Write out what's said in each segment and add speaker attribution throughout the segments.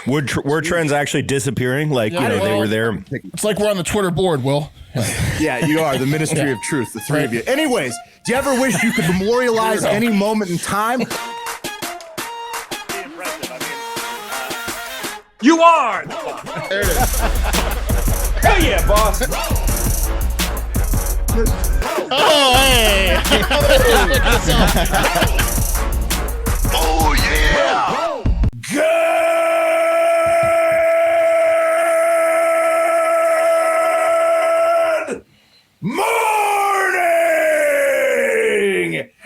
Speaker 1: Were trends actually disappearing? Like, they were there.
Speaker 2: It's like we're on the Twitter board, Will.
Speaker 3: Yeah, you are the Ministry of Truth, the three of you. Anyways, do you ever wish you could memorialize any moment in time?
Speaker 4: You are!
Speaker 3: There it is.
Speaker 4: Hell yeah, boss!
Speaker 2: Oh, hey!
Speaker 5: Oh, yeah!
Speaker 3: Good morning!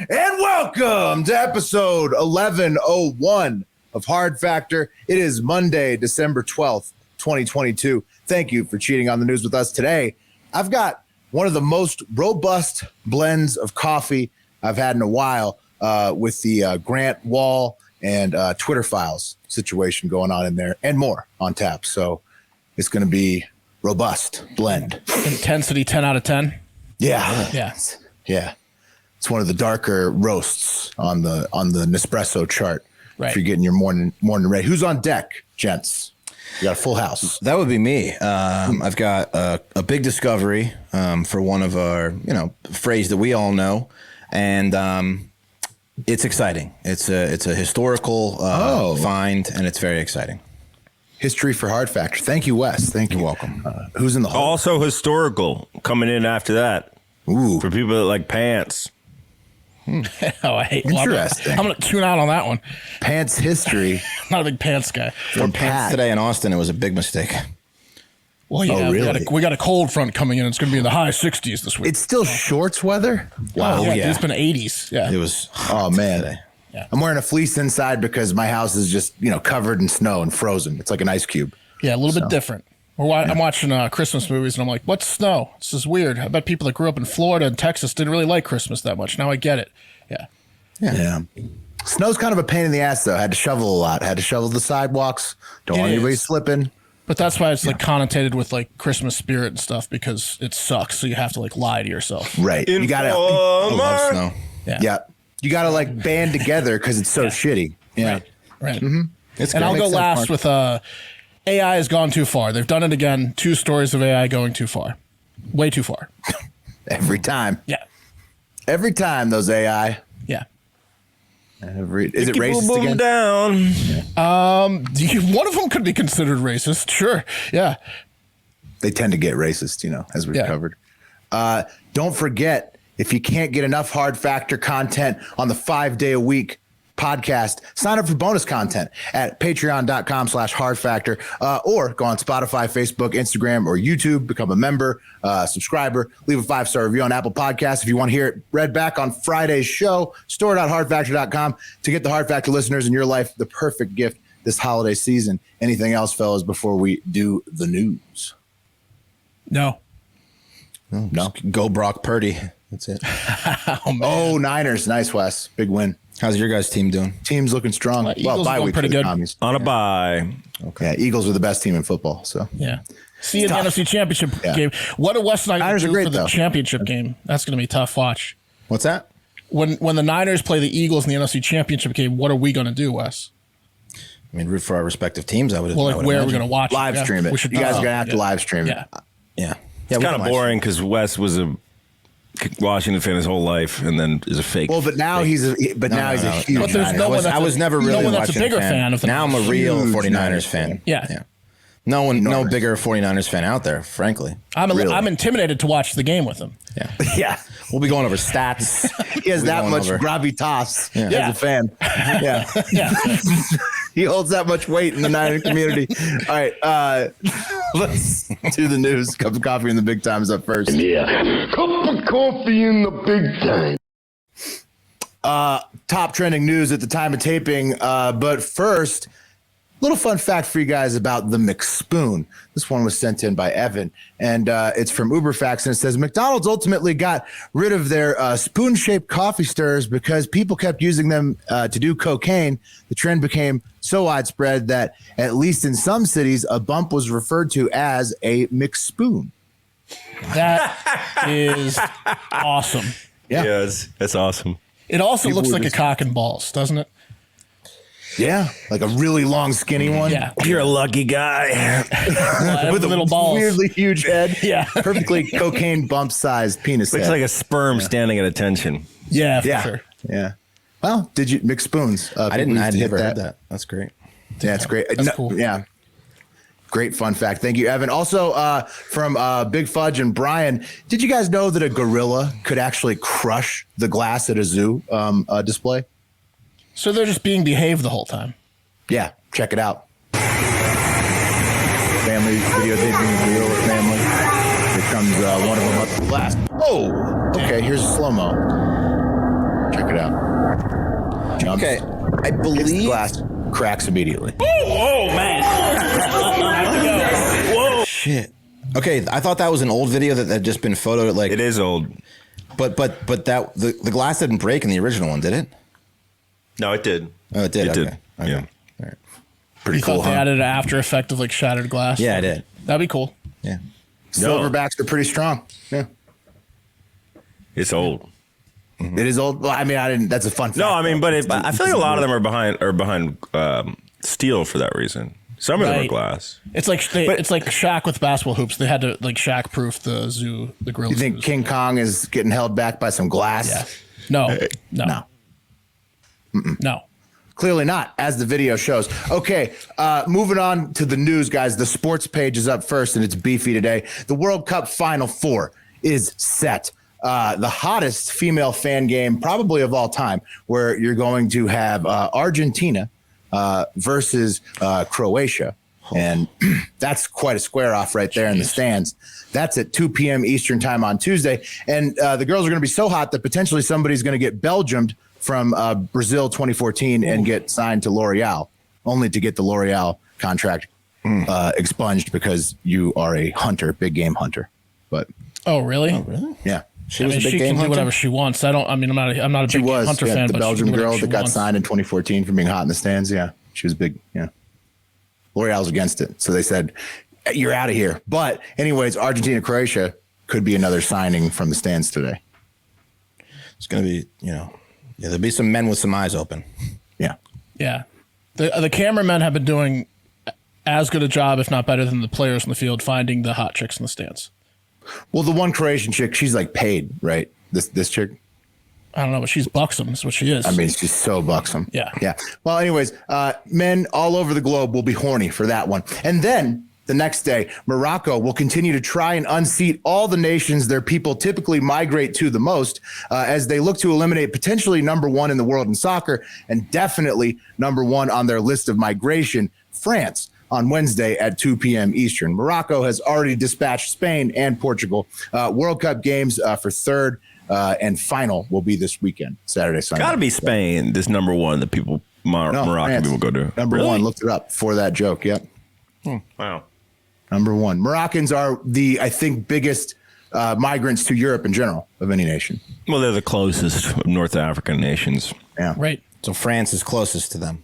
Speaker 3: And welcome to episode 1101 of Hard Factor. It is Monday, December 12th, 2022. Thank you for cheating on the news with us today. I've got one of the most robust blends of coffee I've had in a while with the Grant Wahl and Twitter files situation going on in there and more on tap. So it's going to be robust blend.
Speaker 2: Intensity 10 out of 10.
Speaker 3: Yeah.
Speaker 2: Yeah.
Speaker 3: Yeah. It's one of the darker roasts on the Nespresso chart.
Speaker 2: Right.
Speaker 3: If you're getting your morning ready. Who's on deck, gents? You got a full house.
Speaker 1: That would be me. I've got a big discovery for one of our, phrase that we all know, and it's exciting. It's a historical find, and it's very exciting.
Speaker 3: History for Hard Factor. Thank you, Wes. Thank you.
Speaker 1: You're welcome.
Speaker 3: Who's in the hole?
Speaker 1: Also historical coming in after that.
Speaker 3: Ooh.
Speaker 1: For people that like pants.
Speaker 2: Oh, I hate
Speaker 3: Interesting.
Speaker 2: I'm going to tune out on that one.
Speaker 3: Pants history.
Speaker 2: I'm not a big pants guy.
Speaker 3: From
Speaker 1: Pants
Speaker 3: Pat.
Speaker 1: today in Austin, it was a big mistake.
Speaker 2: Well, yeah,
Speaker 3: Oh, really?
Speaker 2: we got a cold front coming in. It's going to be in the high 60s this week.
Speaker 3: It's still shorts weather?
Speaker 2: Wow.
Speaker 1: yeah.
Speaker 2: Dude, it's been 80s. Yeah.
Speaker 1: It was
Speaker 3: Oh, man.
Speaker 1: today.
Speaker 2: Yeah.
Speaker 3: I'm wearing a fleece inside because my house is just, covered in snow and frozen. It's like an ice cube.
Speaker 2: Yeah, a little bit different. I'm watching Christmas movies, and I'm like, what's snow? This is weird. I bet people that grew up in Florida and Texas didn't really like Christmas that much. Now I get it. Yeah.
Speaker 3: Yeah. Snow's kind of a pain in the ass, though. I had to shovel a lot. I had to shovel the sidewalks. Don't want anybody slipping.
Speaker 2: But that's why it's like connotated with like Christmas spirit and stuff, because it sucks. So you have to like lie to yourself.
Speaker 3: Right. You got to.
Speaker 1: I love snow.
Speaker 3: Yeah. You got to like band together because it's so shitty. Yeah.
Speaker 2: Right.
Speaker 3: Mm-hmm.
Speaker 2: And I'll go last with AI has gone too far. They've done it again. 2 stories of AI going too far. Way too far.
Speaker 3: Every time.
Speaker 2: Yeah.
Speaker 3: Every time those AI.
Speaker 2: Yeah.
Speaker 3: Is it racist again?
Speaker 1: Down.
Speaker 2: One of them could be considered racist. Sure. Yeah.
Speaker 3: They tend to get racist, as we've covered. Don't forget, if you can't get enough Hard Factor content on the 5-day-a-week podcast, sign up for bonus content at patreon.com/hardfactor, or go on Spotify, Facebook, Instagram, or YouTube, become a member, subscriber, leave a 5-star review on Apple Podcasts. If you want to hear it read back on Friday's show, store.hardfactor.com to get the Hard Factor listeners in your life the perfect gift this holiday season. Anything else, fellas, before we do the news?
Speaker 2: No.
Speaker 3: No.
Speaker 1: Go Brock Purdy. That's it.
Speaker 2: Oh, man.
Speaker 3: Oh, Niners. Nice, Wes. Big win.
Speaker 1: How's your guys' team doing?
Speaker 3: Team's looking strong.
Speaker 2: Eagles
Speaker 3: bye
Speaker 2: are
Speaker 3: week
Speaker 2: pretty
Speaker 3: for the
Speaker 2: good.
Speaker 3: Commies.
Speaker 1: On a bye.
Speaker 3: Okay. Yeah, Eagles are the best team in football. So
Speaker 2: Yeah. See you in the NFC Championship game. What do West Niners do for the championship game? That's going to be a tough watch.
Speaker 1: What's that?
Speaker 2: When the Niners play the Eagles in the NFC Championship game, what are we going to do, Wes?
Speaker 1: I mean, root for our respective teams. I would.
Speaker 2: Well, like, where are we going to watch
Speaker 3: live stream it. You guys are going to have to live stream it.
Speaker 1: Yeah.
Speaker 6: It's kind of boring because Wes was a Washington fan his whole life, and then is a fake.
Speaker 3: Well, but now he's a huge.
Speaker 2: But there's no one.
Speaker 1: I was never really
Speaker 2: no one that's a bigger fan of the
Speaker 1: Now I'm a real
Speaker 3: Huge
Speaker 1: 49ers
Speaker 3: Niners
Speaker 1: fan.
Speaker 2: Yeah.
Speaker 1: No bigger 49ers fan out there, frankly.
Speaker 2: I'm intimidated to watch the game with him.
Speaker 1: Yeah.
Speaker 3: Yeah.
Speaker 1: We'll be going over stats.
Speaker 3: He has that much gravitas as a fan. Yeah.
Speaker 2: Yeah.
Speaker 3: He holds that much weight in the Niner community. All right. Let's do the news. Cup of coffee in the big times up first.
Speaker 5: Yeah. Cup of coffee in the big time.
Speaker 3: Top trending news at the time of taping. But first, little fun fact for you guys about the McSpoon. This one was sent in by Evan, and it's from UberFacts, and it says, McDonald's ultimately got rid of their spoon-shaped coffee stirrers because people kept using them to do cocaine. The trend became so widespread that, at least in some cities, a bump was referred to as a McSpoon.
Speaker 2: That is awesome.
Speaker 3: Yeah.
Speaker 6: Yeah, it's awesome.
Speaker 2: It also
Speaker 3: People
Speaker 2: looks
Speaker 3: were
Speaker 2: like a
Speaker 3: just-
Speaker 2: cock and balls, doesn't it?
Speaker 3: Yeah, like a really long, skinny one.
Speaker 2: Yeah.
Speaker 6: You're a lucky guy.
Speaker 2: With little balls.
Speaker 3: Weirdly huge head.
Speaker 2: Yeah.
Speaker 3: Perfectly cocaine bump sized penis.
Speaker 6: Looks
Speaker 3: head.
Speaker 6: like a sperm standing at attention.
Speaker 2: Yeah, for
Speaker 3: yeah.
Speaker 2: sure.
Speaker 3: Yeah. Well, did you McSpoons?
Speaker 1: I'd never heard that. That's great.
Speaker 3: Yeah, it's great.
Speaker 2: That's cool.
Speaker 3: Yeah. Great fun fact. Thank you, Evan. Also, from Big Fudge and Brian, did you guys know that a gorilla could actually crush the glass at a zoo display?
Speaker 2: So they're just being behaved the whole time.
Speaker 3: Yeah, check it out. Family videotaping the gorilla family. Here comes one of them up the glass. Oh, okay. Here's a slow mo. Check it out. Jumps,
Speaker 1: Okay, I
Speaker 3: hits the
Speaker 1: believe
Speaker 3: glass, cracks immediately.
Speaker 4: Oh, man. Whoa.
Speaker 1: shit. Okay, I thought that was an old video that had just been photoed. Like
Speaker 6: It is old.
Speaker 1: but that the glass didn't break in the original one, did it?
Speaker 6: No, it did.
Speaker 1: Oh, it did.
Speaker 6: It
Speaker 1: okay.
Speaker 6: did.
Speaker 1: Okay.
Speaker 6: Yeah.
Speaker 1: All right.
Speaker 3: Pretty
Speaker 2: You
Speaker 3: cool,
Speaker 2: thought they
Speaker 3: huh?
Speaker 2: added an after effect of like shattered glass?
Speaker 1: Yeah, I did.
Speaker 2: That'd be cool.
Speaker 1: Yeah.
Speaker 3: Silverbacks are pretty strong. Yeah.
Speaker 6: It's old.
Speaker 3: It is old. Well, I mean, I didn't. That's a fun fact.
Speaker 6: No, I mean,
Speaker 3: though.
Speaker 6: but I feel like a lot of them are behind steel for that reason. Some of them are
Speaker 2: Right.
Speaker 6: glass.
Speaker 2: It's like it's like Shaq with basketball hoops. They had to like Shaq proof the zoo, the gorilla.
Speaker 3: You think
Speaker 2: zoos.
Speaker 3: King Kong is getting held back by some glass?
Speaker 2: Yeah. No.
Speaker 3: No.
Speaker 2: No.
Speaker 3: Clearly not, as the video shows. Okay, moving on to the news, guys. The sports page is up first, and it's beefy today. The World Cup Final Four is set. The hottest female fan game probably of all time, where you're going to have Argentina versus Croatia. And that's quite a square off right there in the stands. That's at 2 p.m. Eastern time on Tuesday. And the girls are going to be so hot that potentially somebody's going to get Belgiumed from Brazil 2014 and get signed to L'Oreal, only to get the L'Oreal contract expunged because you are a hunter, big game hunter. But
Speaker 2: Oh, really?
Speaker 1: Really?
Speaker 3: yeah.
Speaker 1: She
Speaker 2: I
Speaker 1: was
Speaker 2: mean,
Speaker 1: a big
Speaker 2: she
Speaker 1: game
Speaker 2: can do
Speaker 1: hunter.
Speaker 2: whatever she wants. I'm not a
Speaker 3: She
Speaker 2: big
Speaker 3: was
Speaker 2: Hunter fan,
Speaker 3: the
Speaker 2: but she
Speaker 3: Belgian
Speaker 2: can do
Speaker 3: girl
Speaker 2: whatever
Speaker 3: that
Speaker 2: she
Speaker 3: got
Speaker 2: wants.
Speaker 3: signed in 2014 for being hot in the stands. Yeah, she was big. Yeah, L'Oreal's against it, so they said you're out of here. But anyways, Argentina, Croatia could be another signing from the stands today.
Speaker 1: It's gonna be, there'll be some men with some eyes open.
Speaker 3: Yeah,
Speaker 2: Yeah. The cameramen have been doing as good a job, if not better, than the players in the field finding the hot chicks in the stands.
Speaker 3: well, the one Croatian chick, she's like paid, right? This chick.
Speaker 2: I don't know, but she's buxom. Is what she is.
Speaker 3: I mean, she's so buxom.
Speaker 2: Yeah.
Speaker 3: Yeah. Well, anyways, men all over the globe will be horny for that one. And then the next day, Morocco will continue to try and unseat all the nations their people typically migrate to the most as they look to eliminate potentially number one in the world in soccer and definitely number one on their list of migration, France, on Wednesday at 2 p.m. Eastern. Morocco has already dispatched Spain and Portugal. World Cup games for third and final will be this weekend, Saturday, Sunday.
Speaker 6: Got to be Spain. This number one that people Moroccan
Speaker 3: France.
Speaker 6: people go to.
Speaker 3: Number
Speaker 6: Really?
Speaker 3: one, looked it up for that joke. Yep.
Speaker 6: Wow.
Speaker 3: Number one. Moroccans are the, I think, biggest migrants to Europe in general of any nation.
Speaker 6: Well, they're the closest of North African nations.
Speaker 3: Yeah.
Speaker 2: right.
Speaker 1: So France is closest to them.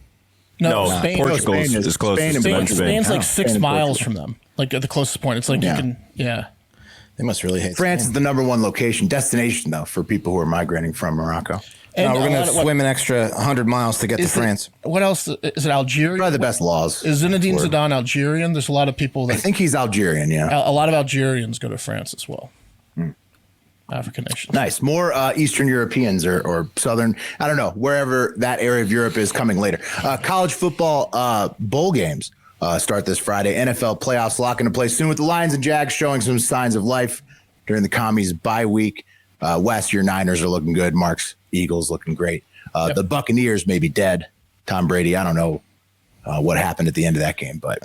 Speaker 2: No,
Speaker 6: No,
Speaker 2: Spain.
Speaker 6: Portugal
Speaker 3: Spain is-
Speaker 6: is closest.
Speaker 3: Spain and
Speaker 6: to
Speaker 3: Portugal.
Speaker 6: Spain.
Speaker 2: Spain's like
Speaker 3: Yeah.
Speaker 2: 6
Speaker 3: Spain and
Speaker 2: miles
Speaker 3: Portugal.
Speaker 2: from them. Like at the closest point. It's like
Speaker 3: Yeah.
Speaker 2: you can, yeah.
Speaker 1: They must really hate
Speaker 3: France
Speaker 1: Spain.
Speaker 3: is the number one destination, though, for people who are migrating from Morocco.
Speaker 2: And
Speaker 1: No, we're
Speaker 2: a
Speaker 1: gonna
Speaker 2: lot of- what-
Speaker 1: swim an extra 100 miles to get to
Speaker 2: is it-
Speaker 1: France.
Speaker 2: What else? Is it Algeria?
Speaker 3: Probably the best laws.
Speaker 2: Is Zinedine
Speaker 3: Word.
Speaker 2: Zidane Algerian? There's a lot of people
Speaker 3: I
Speaker 2: that
Speaker 3: think he's Algerian, yeah.
Speaker 2: a lot of Algerians go to France as well. African nations.
Speaker 3: Nice. More Eastern Europeans or Southern, I don't know, wherever that area of Europe is coming later. College football bowl games start this Friday. NFL playoffs lock into place soon with the Lions and Jags showing some signs of life during the Commies bye week. Wes, your Niners are looking good. Mark's Eagles looking great. The Buccaneers may be dead. Tom Brady, I don't know what happened at the end of that game, but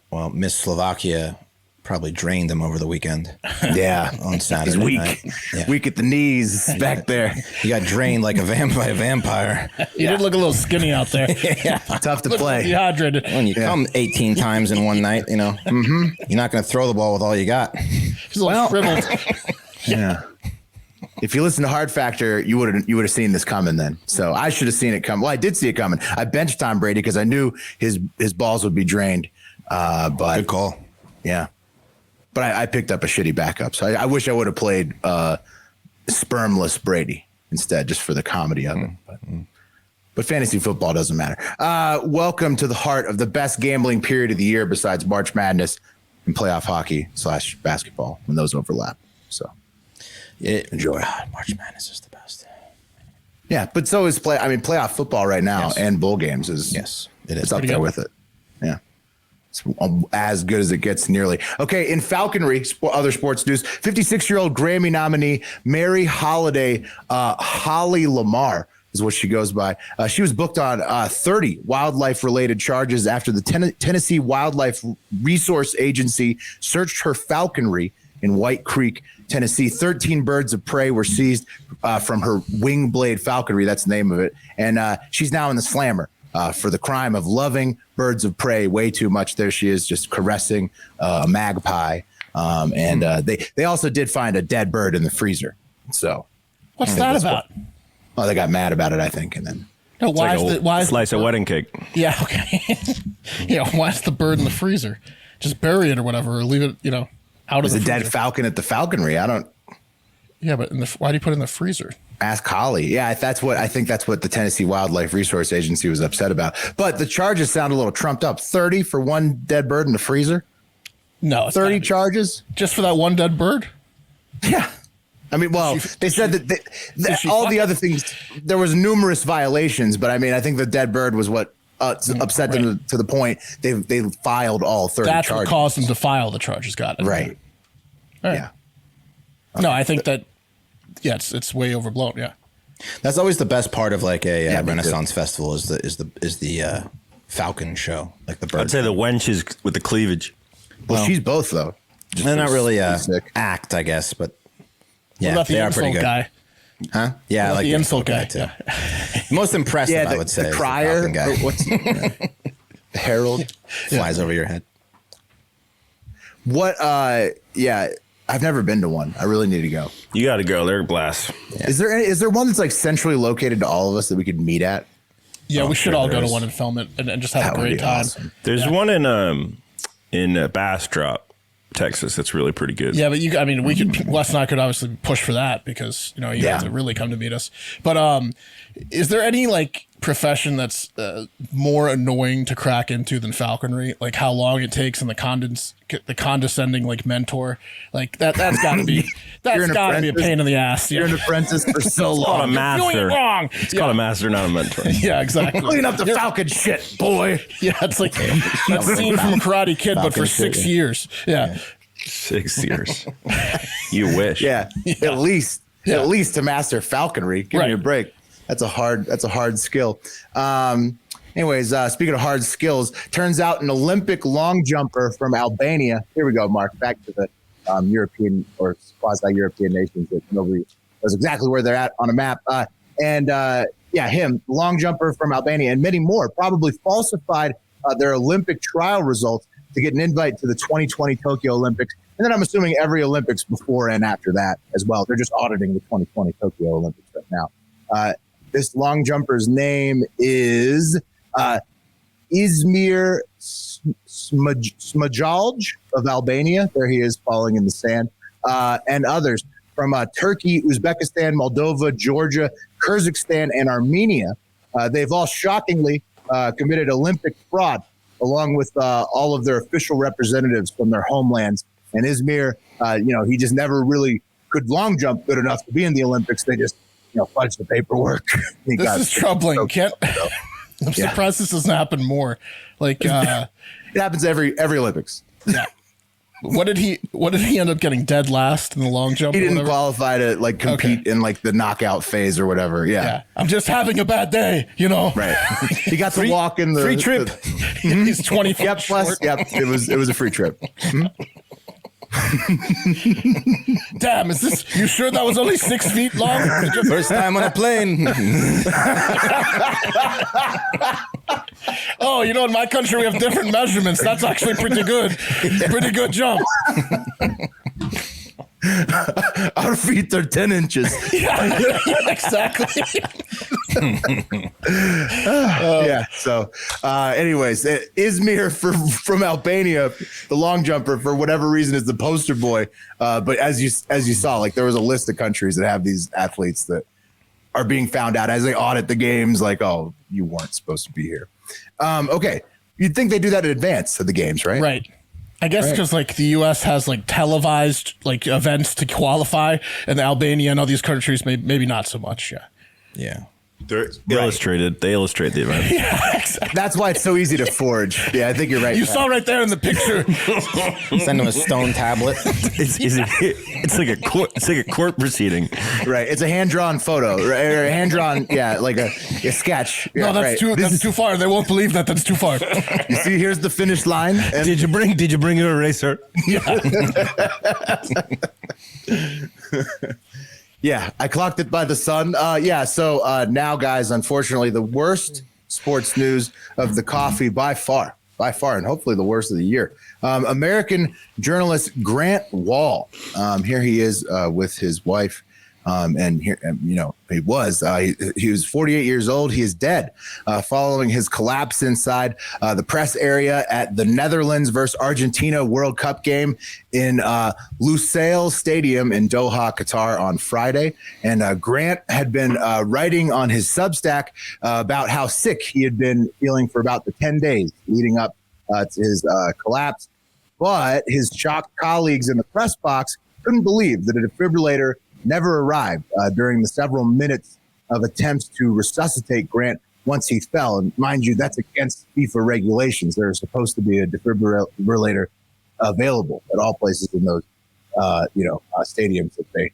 Speaker 1: Well, Miss Slovakia probably drained them over the weekend.
Speaker 3: yeah,
Speaker 1: On Saturday
Speaker 3: he's weak,
Speaker 1: night. Yeah.
Speaker 3: weak at the knees back there.
Speaker 1: He got drained like by a vampire.
Speaker 2: You did look a little skinny out there.
Speaker 3: Tough to play.
Speaker 2: Dehydrated.
Speaker 1: When you come 18 times in one night, you're not going to throw the ball with all you got.
Speaker 2: He's a little shriveled.
Speaker 3: Yeah. If you listen to Hard Factor, you would have seen this coming then. So I should have seen it come. Well, I did see it coming. I benched Tom Brady because I knew his balls would be drained. But
Speaker 1: Good call.
Speaker 3: yeah. But I picked up a shitty backup. So I wish I would have played spermless Brady instead, just for the comedy of it. But But fantasy football doesn't matter. Welcome to the heart of the best gambling period of the year besides March Madness and playoff hockey / basketball when those overlap. So enjoy.
Speaker 1: God, March Madness is the best.
Speaker 3: Yeah, but so is playoff football right now and bowl games is.
Speaker 1: Yes, it is.
Speaker 3: It's up there with it. Yeah. It's as good as it gets nearly. Okay, in falconry, other sports news, 56-year-old Grammy nominee Mary Holiday, Holly Lamar is what she goes by. She was booked on 30 wildlife-related charges after the Tennessee Wildlife Resource Agency searched her falconry in White Creek, Tennessee. 13 birds of prey were seized from her wing blade falconry. That's the name of it. And she's now in the slammer for the crime of loving birds of prey way too much. There she is, just caressing a magpie. And they also did find a dead bird in the freezer. So
Speaker 2: what's that about?
Speaker 3: Oh, they got mad about it, I think. And then
Speaker 2: why is
Speaker 6: slice of wedding cake?
Speaker 2: Yeah, okay. Why is the bird in the freezer? Just bury it or whatever, or leave it, out of the freezer.
Speaker 3: There's a dead falcon at the falconry.
Speaker 2: Yeah, but why do you put it in the freezer?
Speaker 3: Ask Holly. Yeah, I think that's what the Tennessee Wildlife Resource Agency was upset about. But the charges sound a little trumped up. 30 for one dead bird in the freezer?
Speaker 2: No.
Speaker 3: 30 charges?
Speaker 2: Just for that one dead bird?
Speaker 3: Yeah. I mean, well, they said that all the other things, there was numerous violations, but I mean, I think the dead bird was what upset them to the point they filed all 30 charges.
Speaker 2: That's what caused them to file the charges. Got it.
Speaker 3: Right.
Speaker 2: Right.
Speaker 3: Yeah.
Speaker 2: Okay. No, I think that, it's way overblown. Yeah.
Speaker 1: That's always the best part of like a Renaissance festival is the falcon show, like the bird.
Speaker 6: I'd say the wenches with the cleavage.
Speaker 3: Well, she's both though.
Speaker 1: They're not really act, I guess, but yeah, they are pretty good.
Speaker 2: Guy?
Speaker 1: Huh? Yeah, I like
Speaker 2: the insult guy
Speaker 1: too. Most impressive, I would say,
Speaker 3: the crier.
Speaker 1: The guy.
Speaker 3: What's the herald
Speaker 1: flies over your head.
Speaker 3: What? I've never been to one. I really need to go.
Speaker 6: You got to go. They're a blast.
Speaker 3: Yeah. Is there one that's like centrally located to all of us that we could meet at?
Speaker 2: Yeah, we should all go to one and film it and just have a great time. Awesome.
Speaker 6: There's one in Bastrop, Texas. That's really pretty good.
Speaker 2: Yeah, but Wes and I could obviously push for that because you have to really come to meet us. But is there any like profession that's more annoying to crack into than falconry? Like how long it takes and the condescending like mentor, like that's got to be a pain in the ass.
Speaker 3: You're an apprentice for so long.
Speaker 6: It's called a master.
Speaker 2: You're doing it wrong.
Speaker 6: It's called a master, not a mentor.
Speaker 2: Yeah, exactly.
Speaker 3: Clean up the falcon shit, boy.
Speaker 2: Yeah, it's like that scene from Karate Kid, but for 6 years. Yeah.
Speaker 6: 6 years. You wish.
Speaker 3: Yeah. At least to master falconry. Give me a break. That's a hard skill. Anyways, speaking of hard skills, turns out an Olympic long jumper from Albania. Here we go, Mark. Back to the European or quasi-European nations that nobody knows exactly where they're at on a map. Him, long jumper from Albania, and many more probably falsified their Olympic trial results to get an invite to the 2020 Tokyo Olympics. And then I'm assuming every Olympics before and after that as well. They're just auditing the 2020 Tokyo Olympics right now. This long jumper's name is Izmir Smajalj of Albania. There he is falling in the sand. And others from Turkey, Uzbekistan, Moldova, Georgia, Kyrgyzstan, and Armenia. They've all shockingly committed Olympic fraud, along with all of their official representatives from their homelands. And Izmir, he just never really could long jump good enough to be in the Olympics. They just, fudged the paperwork.
Speaker 2: This is troubling. I'm surprised this doesn't happen more. Like
Speaker 3: it happens every Olympics.
Speaker 2: Yeah. What did he end up getting? Dead last in the long jump?
Speaker 3: He didn't qualify to compete in the knockout phase or whatever. Yeah.
Speaker 2: I'm just having a bad day,
Speaker 3: Right. He got to walk in the
Speaker 1: free trip.
Speaker 2: He's 20 feet short.
Speaker 3: It was a free trip.
Speaker 2: Damn, you sure that was only 6 feet long?
Speaker 1: First time on a plane.
Speaker 2: Oh, in my country we have different measurements. That's actually pretty good. Pretty good jump.
Speaker 3: Our feet are 10 inches.
Speaker 2: Yeah, exactly.
Speaker 3: So, anyways, Izmir from Albania, the long jumper, for whatever reason, is the poster boy. But as you saw, there was a list of countries that have these athletes that are being found out as they audit the games. you weren't supposed to be here. Okay. You'd think they do that in advance of the games, right?
Speaker 2: Right. I guess because like the U.S. has like televised like events to qualify, and Albania and all these countries maybe not so much. Yeah.
Speaker 1: Yeah.
Speaker 6: They're illustrated. They illustrate the event.
Speaker 2: Yeah, exactly.
Speaker 3: That's why it's so easy to forge. Yeah, I think you're right.
Speaker 2: You saw right there in the picture.
Speaker 1: Send them a stone tablet.
Speaker 6: It's like a court. It's like a court proceeding.
Speaker 3: Right. It's a hand-drawn photo, right? Or a hand-drawn, like a sketch. Yeah,
Speaker 2: No, that's
Speaker 3: right.
Speaker 2: that's too far. They won't believe that. That's too far.
Speaker 3: You see, here's the finish line. And
Speaker 6: Did you bring your eraser?
Speaker 3: yeah, I clocked it by the sun. So now, guys, unfortunately, the worst sports news of the coffee by far, and hopefully the worst of the year. American journalist Grant Wahl. Here he is with his wife. And here, he was 48 years old. He is dead following his collapse inside the press area at the Netherlands versus Argentina World Cup game in Lusail Stadium in Doha, Qatar on Friday. And Grant had been writing on his Substack about how sick he had been feeling for about the 10 days leading up to his collapse. But his shocked colleagues in the press box couldn't believe that a defibrillator never arrived during the several minutes of attempts to resuscitate Grant once he fell. And mind you, that's against FIFA regulations. There's supposed to be a defibrillator available at all places in those, stadiums that they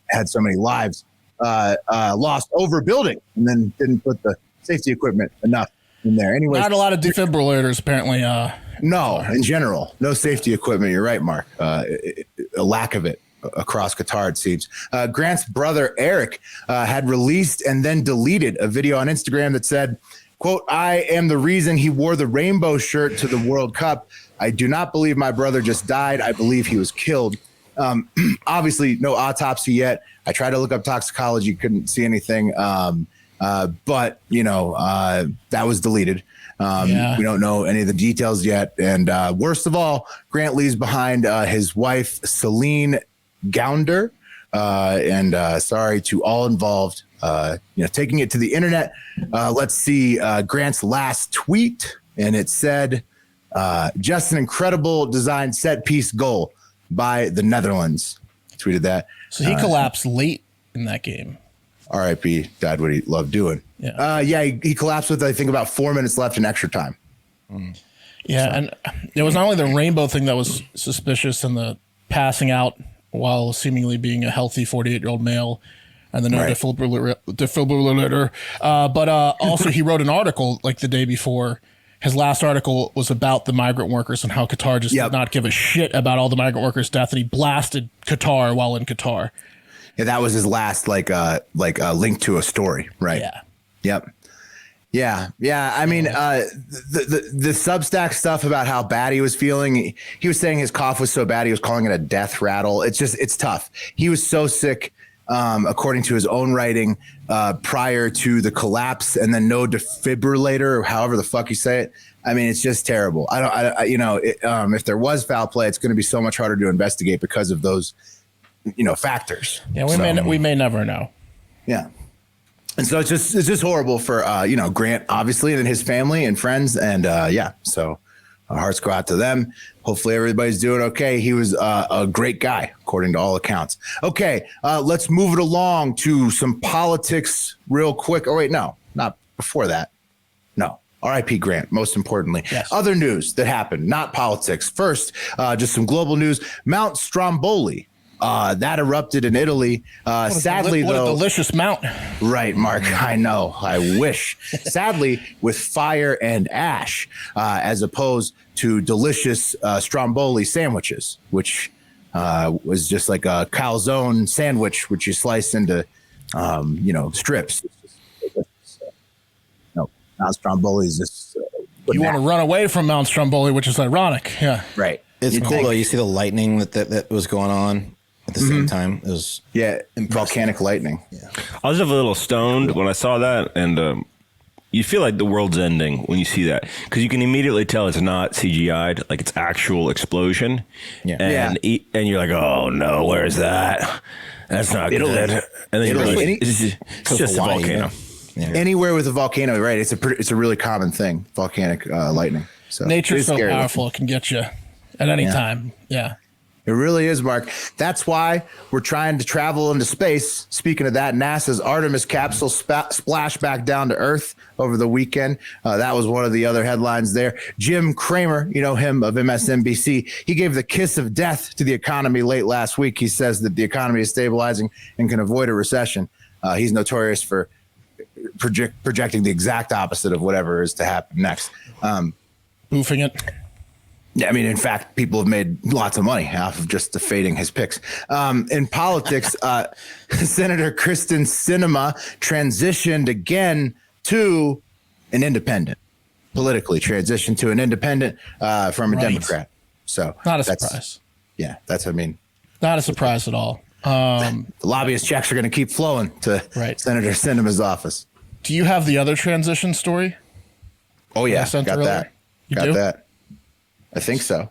Speaker 3: had so many lives lost overbuilding and then didn't put the safety equipment enough in there. Anyway,
Speaker 2: Not a lot of defibrillators, apparently.
Speaker 3: No, in general, no safety equipment. You're right, Mark. A lack of it across Qatar, it seems. Grant's brother, Eric, had released and then deleted a video on Instagram that said, quote, "I am the reason he wore the rainbow shirt to the World Cup. I do not believe my brother just died. I believe he was killed." Obviously, no autopsy yet. I tried to look up toxicology, couldn't see anything. But that was deleted. We don't know any of the details yet. And worst of all, Grant leaves behind his wife, Celine Gounder, and sorry to all involved. Taking it to the internet. Let's see Grant's last tweet, and it said, "Just an incredible design set piece goal by the Netherlands." Tweeted that.
Speaker 2: So he collapsed late in that game.
Speaker 3: R.I.P. Died what he loved doing.
Speaker 2: Yeah.
Speaker 3: He collapsed with I think about 4 minutes left in extra time.
Speaker 2: Yeah, and it was not only the rainbow thing that was suspicious and the passing out while seemingly being a healthy 48-year-old male and the no defibrillator. But also he wrote an article like the day before. His last article was about the migrant workers and how Qatar just did not give a shit about all the migrant workers' death, and he blasted Qatar while in Qatar.
Speaker 3: Yeah, that was his last link to a story, right?
Speaker 2: Yeah.
Speaker 3: Yep. Yeah. I mean, the Substack stuff about how bad he was feeling. He was saying his cough was so bad he was calling it a death rattle. It's tough. He was so sick, according to his own writing, prior to the collapse, and then no defibrillator, or however the fuck you say it. I mean, it's just terrible. If there was foul play, it's going to be so much harder to investigate because of those, factors.
Speaker 2: Yeah, we may never know.
Speaker 3: Yeah. And so it's just horrible for, Grant, obviously, and his family and friends. And so our hearts go out to them. Hopefully everybody's doing okay. He was a great guy, according to all accounts. Okay, let's move it along to some politics real quick. Oh, wait, no, not before that. No. R.I.P. Grant, most importantly.
Speaker 2: Yes.
Speaker 3: Other news that happened, not politics. First, just some global news. Mount Stromboli. That erupted in Italy. Sadly,
Speaker 2: what
Speaker 3: though,
Speaker 2: a delicious mount.
Speaker 3: Right, Mark. I know. I wish. Sadly, with fire and ash, as opposed to delicious Stromboli sandwiches, which was just like a calzone sandwich, which you slice into, strips. No, Mount Stromboli is just.
Speaker 2: You want to run away from Mount Stromboli, which is ironic. Yeah.
Speaker 3: Right.
Speaker 1: It's cool though. You see the lightning that was going on at the same time. It was
Speaker 3: volcanic lightning.
Speaker 1: Yeah.
Speaker 6: I was just a little stoned when I saw that, and you feel like the world's ending when you see that, because you can immediately tell it's not CGI'd, like it's actual explosion.
Speaker 1: Yeah.
Speaker 6: And you're like, oh no, where's that? That's not good. And then you're like, it's just a volcano.
Speaker 3: Anywhere with a volcano, right? It's a really common thing, volcanic lightning. So
Speaker 2: Nature's so
Speaker 3: scary.
Speaker 2: powerful; it can get you at any time. Yeah.
Speaker 3: It really is, Mark. That's why we're trying to travel into space. Speaking of that, NASA's Artemis capsule splashed back down to Earth over the weekend. That was one of the other headlines there. Jim Cramer, you know him of MSNBC, he gave the kiss of death to the economy late last week. He says that the economy is stabilizing and can avoid a recession. He's notorious for projecting the exact opposite of whatever is to happen next.
Speaker 2: Boofing it.
Speaker 3: Yeah, I mean, in fact, people have made lots of money off of just defading his picks. In politics, Senator Kristen Sinema transitioned again to an independent, politically transitioned to an independent from a Democrat. So
Speaker 2: not a surprise.
Speaker 3: Yeah, that's, I mean.
Speaker 2: Not a surprise at all.
Speaker 3: The lobbyist checks are going to keep flowing to Senator Sinema's office.
Speaker 2: Do you have the other transition story?
Speaker 3: Oh, yeah, got
Speaker 2: earlier?
Speaker 3: that.
Speaker 2: You
Speaker 3: got
Speaker 2: do?
Speaker 3: that. I think so.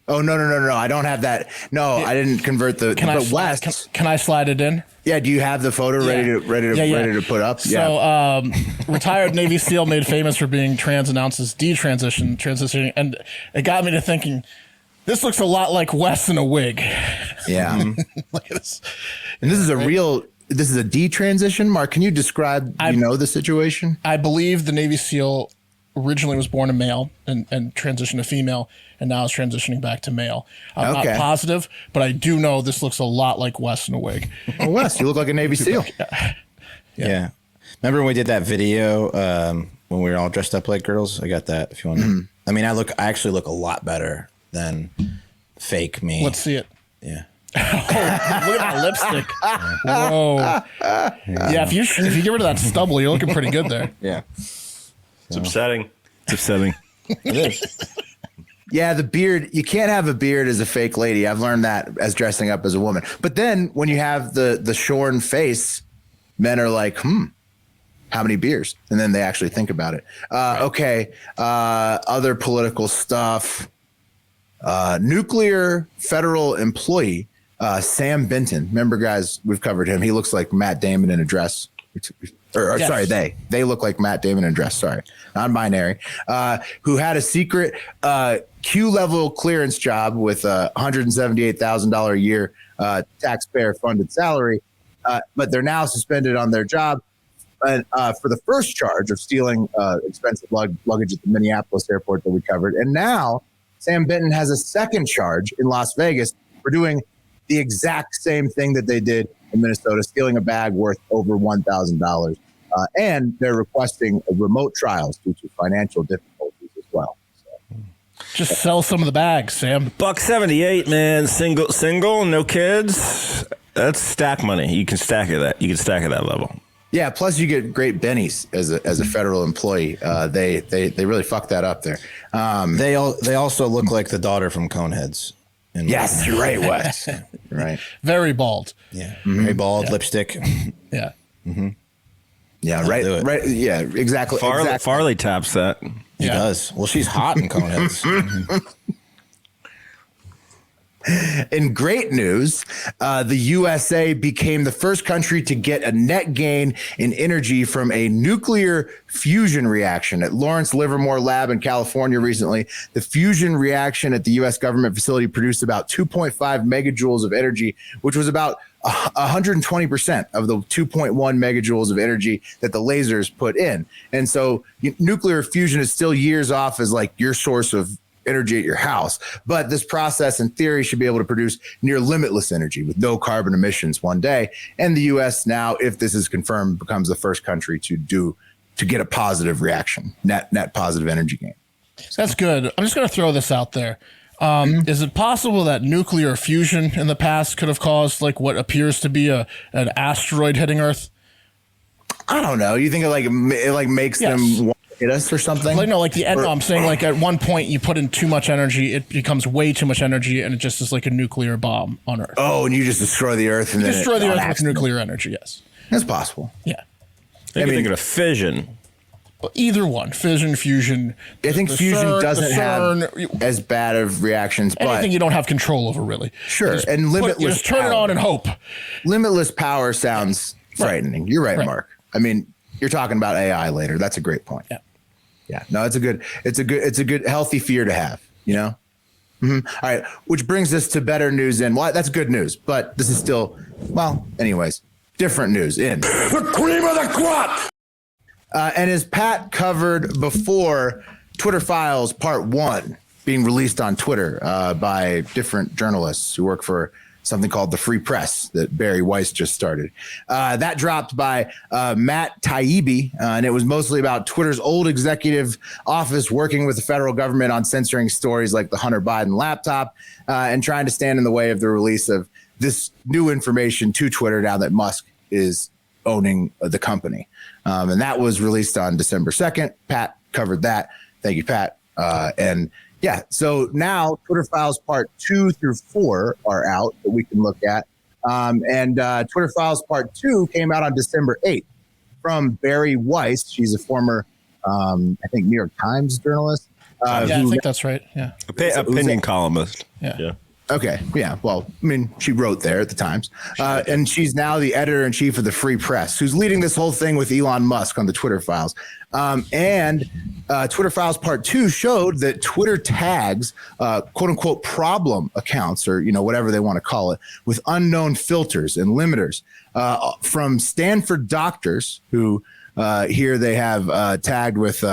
Speaker 3: Oh, no. I don't have that. No, I didn't convert the.
Speaker 2: Can I slide it in?
Speaker 3: Yeah. Do you have the photo ready to put up?
Speaker 2: So, retired Navy SEAL made famous for being trans announces transitioning, and it got me to thinking, this looks a lot like Wes in a wig.
Speaker 3: Yeah.
Speaker 2: Look at this.
Speaker 3: And this is this is a detransition. Mark, can you describe, the situation?
Speaker 2: I believe the Navy SEAL originally was born a male and transitioned to female, and now is transitioning back to male. I'm not positive, but I do know this looks a lot like Wes in a wig.
Speaker 3: Oh, Wes, you look like a Navy SEAL.
Speaker 1: Yeah. Remember when we did that video when we were all dressed up like girls? I got that if you want to. I mean, I actually look a lot better than fake me.
Speaker 2: Let's see it.
Speaker 1: Yeah.
Speaker 2: Oh, look at that lipstick. Whoa. Yeah, if you get rid of that stubble, you're looking pretty good there.
Speaker 1: Yeah.
Speaker 6: It's upsetting. It's upsetting.
Speaker 1: It is.
Speaker 3: Yeah, the beard, you can't have a beard as a fake lady. I've learned that as dressing up as a woman. But then when you have the shorn face, men are like, how many beers? And then they actually think about it. Okay. Other political stuff. Nuclear federal employee, Sam Binton. Remember, guys, we've covered him. He looks like Matt Damon in a dress. Yes. Sorry, they look like Matt Damon in a dress. Sorry, non-binary. Who had a secret Q-level clearance job with a $178,000 a year taxpayer-funded salary, but they're now suspended on their job and for the first charge of stealing expensive luggage at the Minneapolis airport that we covered. And now Sam Binton has a second charge in Las Vegas for doing the exact same thing that they did in Minnesota, stealing a bag worth over $1,000. And they're requesting remote trials due to financial difficulties as well. So.
Speaker 2: Just sell some of the bags, Sam.
Speaker 6: $178, man. Single, no kids. That's stack money. You can stack it that. You can stack at that level.
Speaker 3: Yeah. Plus, you get great bennies as a federal employee. They really fucked that up there.
Speaker 1: They also look like the daughter from Coneheads.
Speaker 3: Yes, you're right, Wes. Right.
Speaker 2: Very bald.
Speaker 1: Yeah. Very bald, lipstick.
Speaker 2: Yeah.
Speaker 3: Mm-hmm. Yeah, right. Yeah, exactly.
Speaker 6: Farley taps that.
Speaker 1: He does. Well, she's hot in Coneheads.
Speaker 3: In great news, the USA became the first country to get a net gain in energy from a nuclear fusion reaction at Lawrence Livermore Lab in California recently. The fusion reaction at the U.S. government facility produced about 2.5 megajoules of energy, which was about 120% of the 2.1 megajoules of energy that the lasers put in. And so nuclear fusion is still years off as like your source of energy at your house. But this process in theory should be able to produce near limitless energy with no carbon emissions one day. And the US now, if this is confirmed, becomes the first country to get a positive reaction, net positive energy gain.
Speaker 2: That's good. I'm just going to throw this out there. Is it possible that nuclear fusion in the past could have caused like what appears to be an asteroid hitting Earth?
Speaker 3: I don't know. You think it makes them want to hit us or something?
Speaker 2: Like, no, like the end. I'm saying like at one point you put in too much energy, it becomes way too much energy, and it just is like a nuclear bomb on Earth.
Speaker 3: Oh, and you just destroy the Earth and then
Speaker 2: destroy the Earth with nuclear energy. Yes,
Speaker 3: that's possible.
Speaker 2: Yeah,
Speaker 6: I mean, thinking of fission.
Speaker 2: Either one, fission, fusion.
Speaker 3: I think fusion doesn't have as bad of reactions, but
Speaker 2: anything you don't have control over, really.
Speaker 3: Sure, and limitless.
Speaker 2: Just turn it on and hope.
Speaker 3: Limitless power sounds frightening. You're right, Mark. I mean, you're talking about AI later. That's a great point.
Speaker 2: Yeah.
Speaker 3: Yeah. No, it's a good healthy fear to have, you know? Mm-hmm. All right. Which brings us to better news well, that's good news, but this is still, well, anyways, different news in
Speaker 5: The cream of the crop!
Speaker 3: and as Pat covered before, Twitter Files Part 1 being released on Twitter by different journalists who work for something called the Free Press that Barry Weiss just started. That dropped by Matt Taibbi, and it was mostly about Twitter's old executive office working with the federal government on censoring stories like the Hunter Biden laptop and trying to stand in the way of the release of this new information to Twitter now that Musk is owning the company. And that was released on December 2nd. Pat covered that. Thank you, Pat. And yeah, so now Twitter Files Part 2 through 4 are out that we can look at. And Twitter Files Part 2 came out on December 8th from Barry Weiss. She's a former, I think, New York Times journalist.
Speaker 2: I think that's right. Yeah.
Speaker 6: Opinion columnist.
Speaker 2: Yeah.
Speaker 3: Okay. Yeah. Well, I mean, she wrote there at the Times. And she's now the editor-in-chief of the Free Press, who's leading this whole thing with Elon Musk on the Twitter Files. And Twitter Files Part 2 showed that Twitter tags quote-unquote problem accounts, or, you know, whatever they want to call it, with unknown filters and limiters from Stanford doctors who here they have tagged with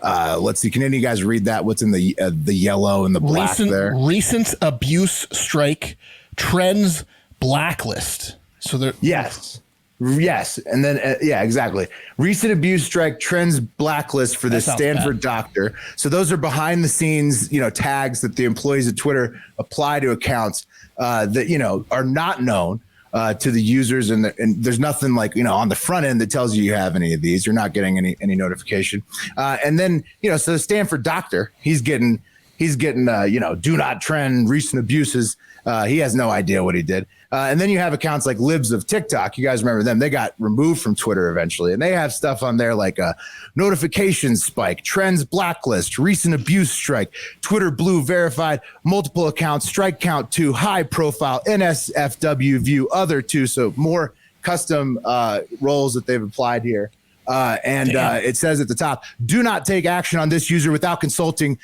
Speaker 3: let's see. Can any of you guys read that? What's in the yellow and the black there?
Speaker 2: Recent abuse strike trends blacklist. So there.
Speaker 3: Yes. And then, yeah, exactly. Recent abuse strike trends blacklist for this Stanford doctor. So those are behind the scenes, you know, tags that the employees at Twitter apply to accounts that, you know, are not known to the users, and there's nothing like, you know, on the front end that tells you have any of these. You're not getting any notification. And then, you know, so the Stanford doctor, he's getting you know, do not trend recent abuses. He has no idea what he did. And then you have accounts like Libs of TikTok. You guys remember them? They got removed from Twitter eventually, and they have stuff on there like notification spike, trends blacklist, recent abuse strike, Twitter blue verified, multiple accounts, strike count 2, high profile, NSFW view, other 2. So more custom roles that they've applied here. It says at the top, do not take action on this user without consulting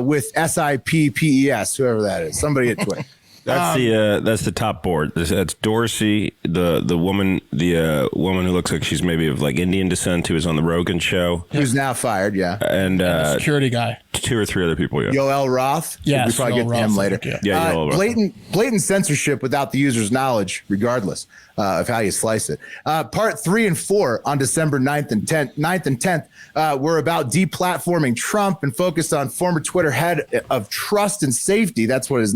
Speaker 3: with SIPPES, whoever that is, somebody at Twitter.
Speaker 6: That's the top board. That's Dorsey, the woman who looks like she's maybe of like Indian descent, who was on the Rogan show,
Speaker 3: who's now fired. Yeah,
Speaker 6: and
Speaker 2: the security guy,
Speaker 6: 2 or 3 other people. Yeah,
Speaker 3: Yoel Roth.
Speaker 2: Yeah,
Speaker 3: we probably get to him later.
Speaker 6: Yoel Roth.
Speaker 3: Blatant censorship without the user's knowledge, regardless of how you slice it. Part 3 and 4 on December 9th and 10th were about deplatforming Trump and focused on former Twitter head of trust and safety. That's what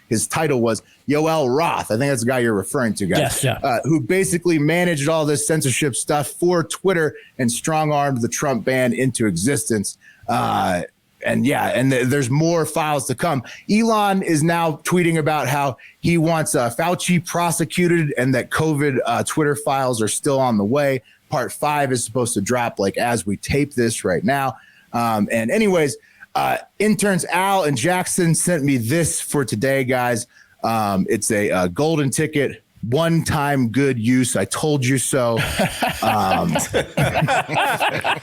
Speaker 3: his title was, Yoel Roth. I think that's the guy you're referring to, guys.
Speaker 2: Yes, yeah.
Speaker 3: Who basically managed all this censorship stuff for Twitter and strong-armed the Trump ban into existence. There's more files to come. Elon is now tweeting about how he wants Fauci prosecuted and that COVID Twitter files are still on the way. Part 5 is supposed to drop like as we tape this right now. Interns Al and Jackson sent me this for today, guys. It's a golden ticket, one-time good use. I told you so.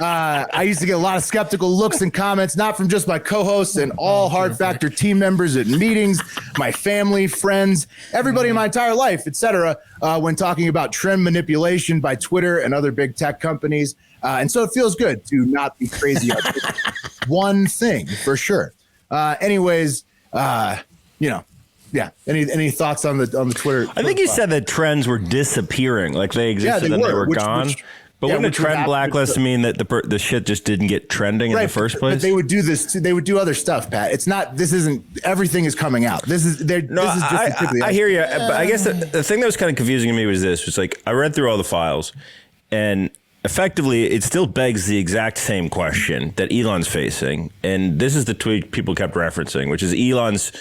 Speaker 3: I used to get a lot of skeptical looks and comments, not from just my co-hosts and all Hard Factor team members at meetings, my family, friends, everybody in my entire life, etc., when talking about trend manipulation by Twitter and other big tech companies. And so it feels good to not be crazy on one thing for sure. Yeah. Any thoughts on the Twitter?
Speaker 6: I think he said that trends were disappearing, like they existed and they were gone. But wouldn't a trend blacklist mean that the shit just didn't get trending in the first place?
Speaker 3: But they would do this too. They would do other stuff, Pat. It's not. This isn't. Everything is coming out. This is just.
Speaker 6: I hear you. But I guess the thing that was kind of confusing to me was this. Was like I read through all the files, and effectively, it still begs the exact same question that Elon's facing. And this is the tweet people kept referencing, which is Elon's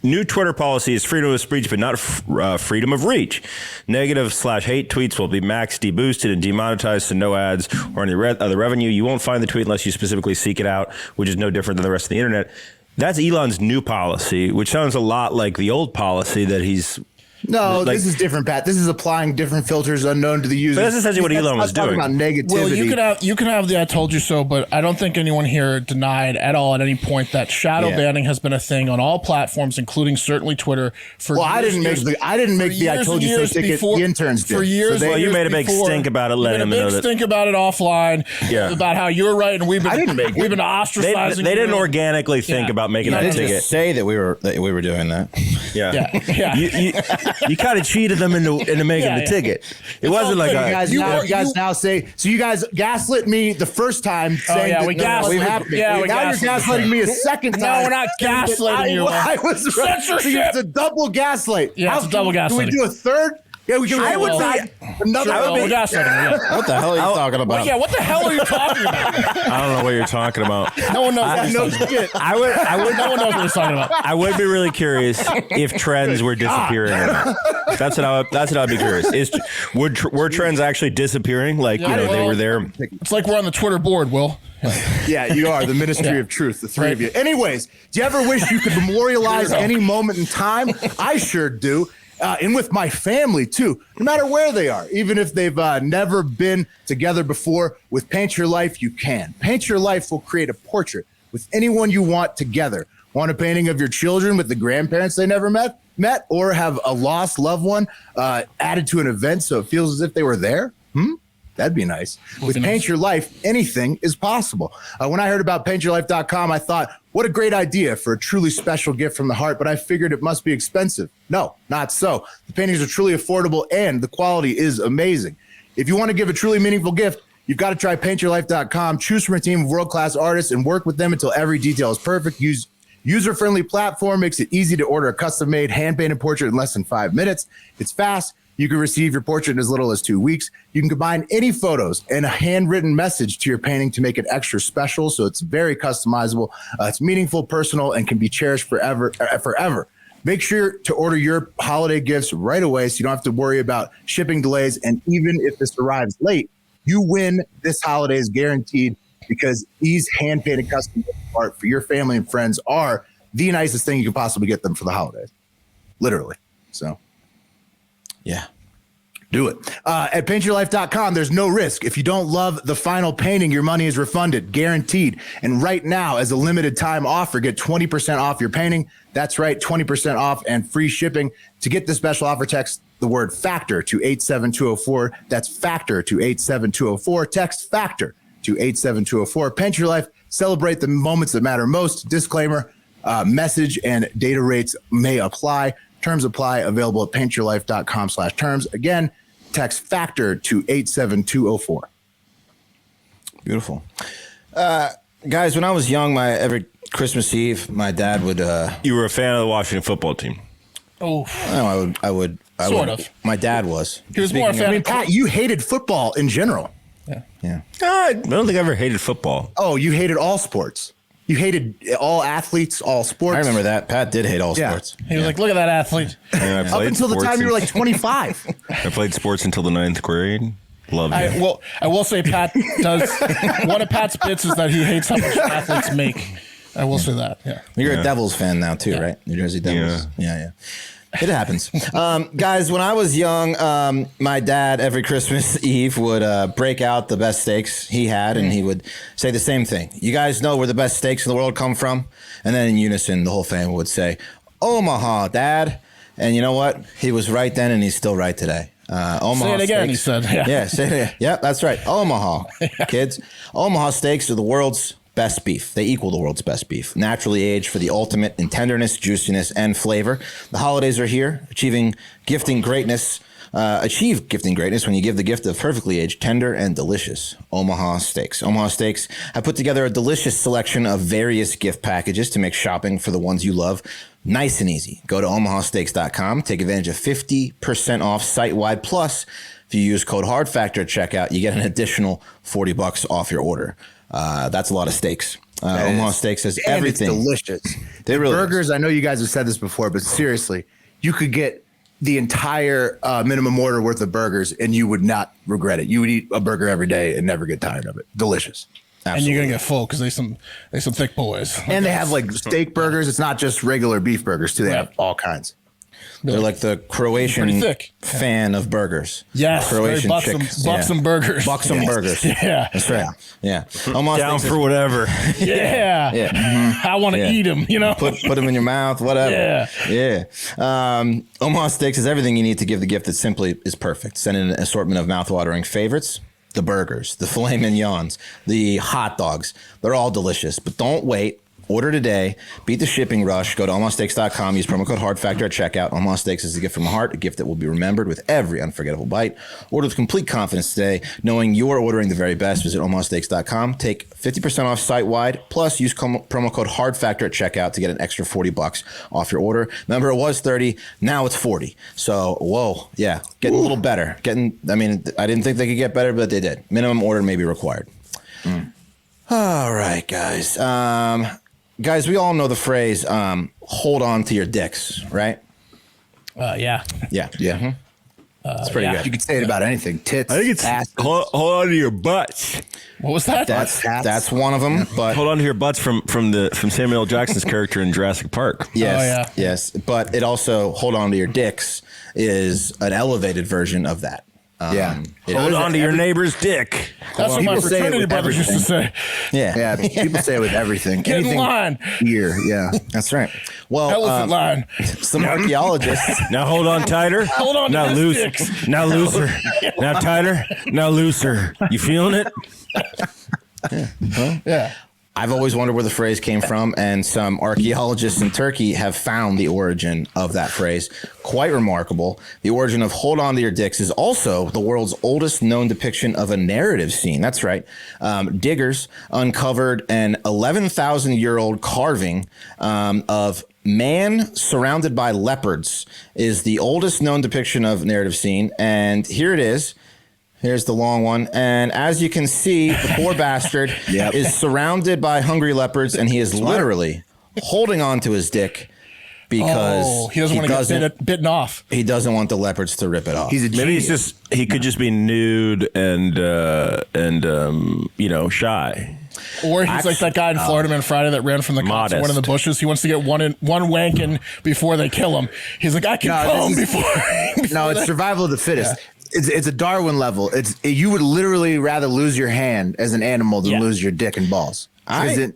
Speaker 6: new Twitter policy is freedom of speech, but not freedom of reach. Negative/hate tweets will be max deboosted and demonetized, so no ads or any other revenue. You won't find the tweet unless you specifically seek it out, which is no different than the rest of the internet. That's Elon's new policy, which sounds a lot like the old policy that he's
Speaker 3: No,
Speaker 6: Like-
Speaker 3: this is different, Pat. This is applying different filters unknown to the user.
Speaker 6: But that's essentially what Elon was doing.
Speaker 3: About negativity.
Speaker 2: Well, you can have the "I told you so," but I don't think anyone here denied at all at any point that shadow banning has been a thing on all platforms, including certainly Twitter. For
Speaker 3: I didn't make the "I told you so" ticket. The interns did.
Speaker 2: For years.
Speaker 6: Well, you made a big stink about it, letting them know that.
Speaker 2: Stink about it offline.
Speaker 6: Yeah.
Speaker 2: About how you're right, and we've been ostracizing.
Speaker 6: They didn't organically think about making that
Speaker 1: didn't
Speaker 6: ticket.
Speaker 1: just say that we were doing that.
Speaker 2: Yeah.
Speaker 6: You kind of cheated them into making the ticket. It wasn't like
Speaker 3: you guys now say so. You guys gaslit me the first time saying
Speaker 2: we gaslit.
Speaker 3: now you're gaslighting me a second time.
Speaker 2: No, we're not gaslighting you.
Speaker 3: I was right.
Speaker 2: Censorship.
Speaker 3: It's a double gaslight.
Speaker 2: Yeah, it's a double gaslighting.
Speaker 3: Can we do a third? Yeah, we can.
Speaker 2: Sure,
Speaker 3: I would
Speaker 2: well,
Speaker 3: another.
Speaker 2: We're gaslighting. Yeah.
Speaker 1: What the hell are you talking about?
Speaker 2: Well, yeah, what the hell are you talking about?
Speaker 6: I don't know what you're talking about.
Speaker 2: No one knows. No shit.
Speaker 6: I would.
Speaker 2: No one knows what he's talking about.
Speaker 6: I would be really curious if trends were disappearing or not. That's what I'd be curious. Were trends actually disappearing? Like they were there.
Speaker 2: It's like we're on the Twitter board, Will.
Speaker 3: Yeah, you are the Ministry of Truth, the three of you. Anyways, do you ever wish you could memorialize any moment in time? I sure do. And with my family, too, no matter where they are, even if they've never been together before, with Paint Your Life, you can. Paint Your Life will create a portrait with anyone you want together. Want a painting of your children with the grandparents they never met, or have a lost loved one added to an event so it feels as if they were there? That'd be nice. With Paint Your Life, anything is possible. When I heard about paintyourlife.com, I thought, what a great idea for a truly special gift from the heart, but I figured it must be expensive. No, not so. The paintings are truly affordable and the quality is amazing. If you want to give a truly meaningful gift, you've got to try paintyourlife.com, choose from a team of world-class artists, and work with them until every detail is perfect. User-friendly platform makes it easy to order a custom-made, hand-painted portrait in less than 5 minutes. It's fast. You can receive your portrait in as little as 2 weeks. You can combine any photos and a handwritten message to your painting to make it extra special. So it's very customizable. It's meaningful, personal, and can be cherished forever. Make sure to order your holiday gifts right away so you don't have to worry about shipping delays. And even if this arrives late, you win this holiday is guaranteed because these hand-painted custom art for your family and friends are the nicest thing you can possibly get them for the holidays. Literally. So.
Speaker 1: Yeah.
Speaker 3: Do it. At paintyourlife.com, there's no risk. If you don't love the final painting, your money is refunded, guaranteed. And right now, as a limited time offer, get 20% off your painting. That's right, 20% off and free shipping. To get this special offer, text the word FACTOR to 87204. That's FACTOR to 87204. Text FACTOR to 87204. Paint Your Life. Celebrate the moments that matter most. Disclaimer, message and data rates may apply. Terms apply. Available at paintyourlife.com/terms. Again, text FACTOR to 87204.
Speaker 1: Beautiful. Guys, when I was young, every Christmas Eve, my dad would...
Speaker 6: You were a fan of the Washington football team.
Speaker 2: Oh.
Speaker 1: No, I would.
Speaker 2: Sort of.
Speaker 1: My dad was.
Speaker 2: He was more a fan.
Speaker 3: I mean, Pat, you hated football in general.
Speaker 1: Yeah.
Speaker 6: I don't think I ever hated football.
Speaker 3: Oh, you hated all sports. You hated all athletes, all sports.
Speaker 1: I remember that. Pat did hate all sports.
Speaker 2: He was like, look at that athlete.
Speaker 3: Up until the time you were like 25.
Speaker 6: I played sports until the 9th grade. Loved it.
Speaker 2: I will say Pat does. One of Pat's bits is that he hates how much athletes make. I will say that. Yeah.
Speaker 1: You're a Devils fan now too, right? New Jersey Devils. Yeah. It happens. Guys, when I was young, my dad every Christmas Eve would break out the best steaks he had, and he would say the same thing. You guys know where the best steaks in the world come from? And then in unison, the whole family would say, Omaha, Dad. And you know what? He was right then, and he's still right today. Omaha
Speaker 2: say it again,
Speaker 1: steaks.
Speaker 2: he said.
Speaker 1: Yeah, say it again. Yeah, that's right. Omaha, kids. Omaha steaks are the world's best beef. They equal the world's best beef. Naturally aged for the ultimate in tenderness, juiciness, and flavor. The holidays are here. Achieve gifting greatness when you give the gift of perfectly aged, tender, and delicious Omaha steaks. Omaha Steaks have put together a delicious selection of various gift packages to make shopping for the ones you love nice and easy. Go to omahasteaks.com. Take advantage of 50% off site-wide. Plus, if you use code HARDFACTOR at checkout, you get an additional $40 off your order. That's a lot of steaks. Omaha Steaks has everything.
Speaker 3: And it's delicious.
Speaker 1: They really
Speaker 3: burgers, I know you guys have said this before, but seriously, you could get the entire minimum order worth of burgers and you would not regret it. You would eat a burger every day and never get tired of it. Delicious.
Speaker 2: Absolutely. And you're gonna get full because they some thick boys.
Speaker 3: And they have like steak burgers. It's not just regular beef burgers too. They have all kinds.
Speaker 1: They're like the Croatian
Speaker 2: thick.
Speaker 1: fan of burgers.
Speaker 2: Yes,
Speaker 1: Croatian
Speaker 2: very buxom burgers.
Speaker 1: Buxom burgers.
Speaker 2: Yeah,
Speaker 1: that's right. Yeah, almost
Speaker 6: Down for whatever.
Speaker 2: yeah. I want to eat them. You know,
Speaker 1: put them in your mouth, whatever. Yeah. Omaha Steaks is everything you need to give the gift that simply is perfect. Send in an assortment of mouthwatering favorites. The burgers, the filet mignons, the hot dogs. They're all delicious, but don't wait. Order today. Beat the shipping rush. Go to omahasteaks.com. Use promo code HARDFACTOR at checkout. Omaha Steaks is a gift from the heart, a gift that will be remembered with every unforgettable bite. Order with complete confidence today, knowing you're ordering the very best. Visit omahasteaks.com. Take 50% off site-wide. Plus, use promo code HARDFACTOR at checkout to get an extra $40 off your order. Remember, it was 30. Now it's 40. So, whoa. Yeah. Getting a little better. I didn't think they could get better, but they did. Minimum order may be required. All right, guys. Guys, we all know the phrase, hold on to your dicks, right?
Speaker 2: Yeah.
Speaker 1: Yeah. It's pretty good.
Speaker 3: You could say it about anything. Tits.
Speaker 6: I think it's
Speaker 3: ass.
Speaker 6: hold on to your butts.
Speaker 2: What was that?
Speaker 1: That's one of them. But
Speaker 6: Hold on to your butts from Samuel L. Jackson's character in Jurassic Park.
Speaker 1: yes, yes. But it also, hold on to your dicks is an elevated version of that.
Speaker 6: Hold on to your neighbor's dick.
Speaker 2: That's what my
Speaker 3: People say it
Speaker 2: fraternity
Speaker 3: with
Speaker 2: brothers used to say.
Speaker 1: Yeah.
Speaker 3: Yeah, people say it with everything.
Speaker 2: Get in
Speaker 3: Anything
Speaker 2: line.
Speaker 3: Here, yeah.
Speaker 1: That's right. Well,
Speaker 2: Elephant line.
Speaker 1: some archaeologists.
Speaker 6: Now hold on tighter.
Speaker 2: Hold on to
Speaker 6: Now
Speaker 2: his
Speaker 6: loose.
Speaker 2: dicks.
Speaker 6: Now looser. Now tighter. Now looser. You feeling it?
Speaker 2: Yeah.
Speaker 1: I've always wondered where the phrase came from, and some archaeologists in Turkey have found the origin of that phrase. Quite remarkable. The origin of hold on to your dicks is also the world's oldest known depiction of a narrative scene. That's right. Diggers uncovered an 11,000-year-old carving of man surrounded by leopards is the oldest known depiction of narrative scene. And here it is. Here's the long one. And as you can see, the poor bastard is surrounded by hungry leopards, and he is literally holding on to his dick because
Speaker 2: he doesn't want to get bitten off.
Speaker 1: He doesn't want the leopards to rip it off.
Speaker 3: He's a
Speaker 6: Maybe
Speaker 3: genius.
Speaker 6: he could just be nude and shy.
Speaker 2: Or he's like that guy in Florida Man Friday that ran from the cops in one of the bushes. He wants to get one wank in before they kill him. He's like, I can come before.
Speaker 3: No, it's survival of the fittest. Yeah. It's a Darwin level. You would literally rather lose your hand as an animal than lose your dick and balls.
Speaker 1: I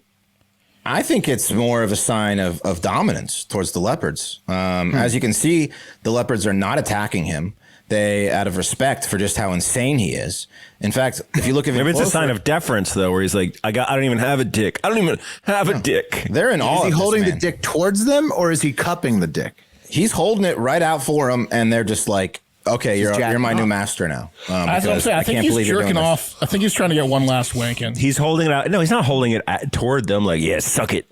Speaker 1: think it's more of a sign of dominance towards the leopards. As you can see, the leopards are not attacking him. They, out of respect for just how insane he is. In fact, if you look at him
Speaker 6: maybe it's a sign of deference, though, where he's like, I don't even have a dick. I don't even have a dick.
Speaker 1: They're in awe.
Speaker 3: Is he holding
Speaker 1: the
Speaker 3: dick towards them, or is he cupping the dick?
Speaker 1: He's holding it right out for him, and they're just like, okay, you're my new master now.
Speaker 2: That's what I'm saying. I think he's jerking off. I think he's trying to get one last wank in.
Speaker 6: He's holding it out. No, he's not holding it toward them like, yeah, suck it,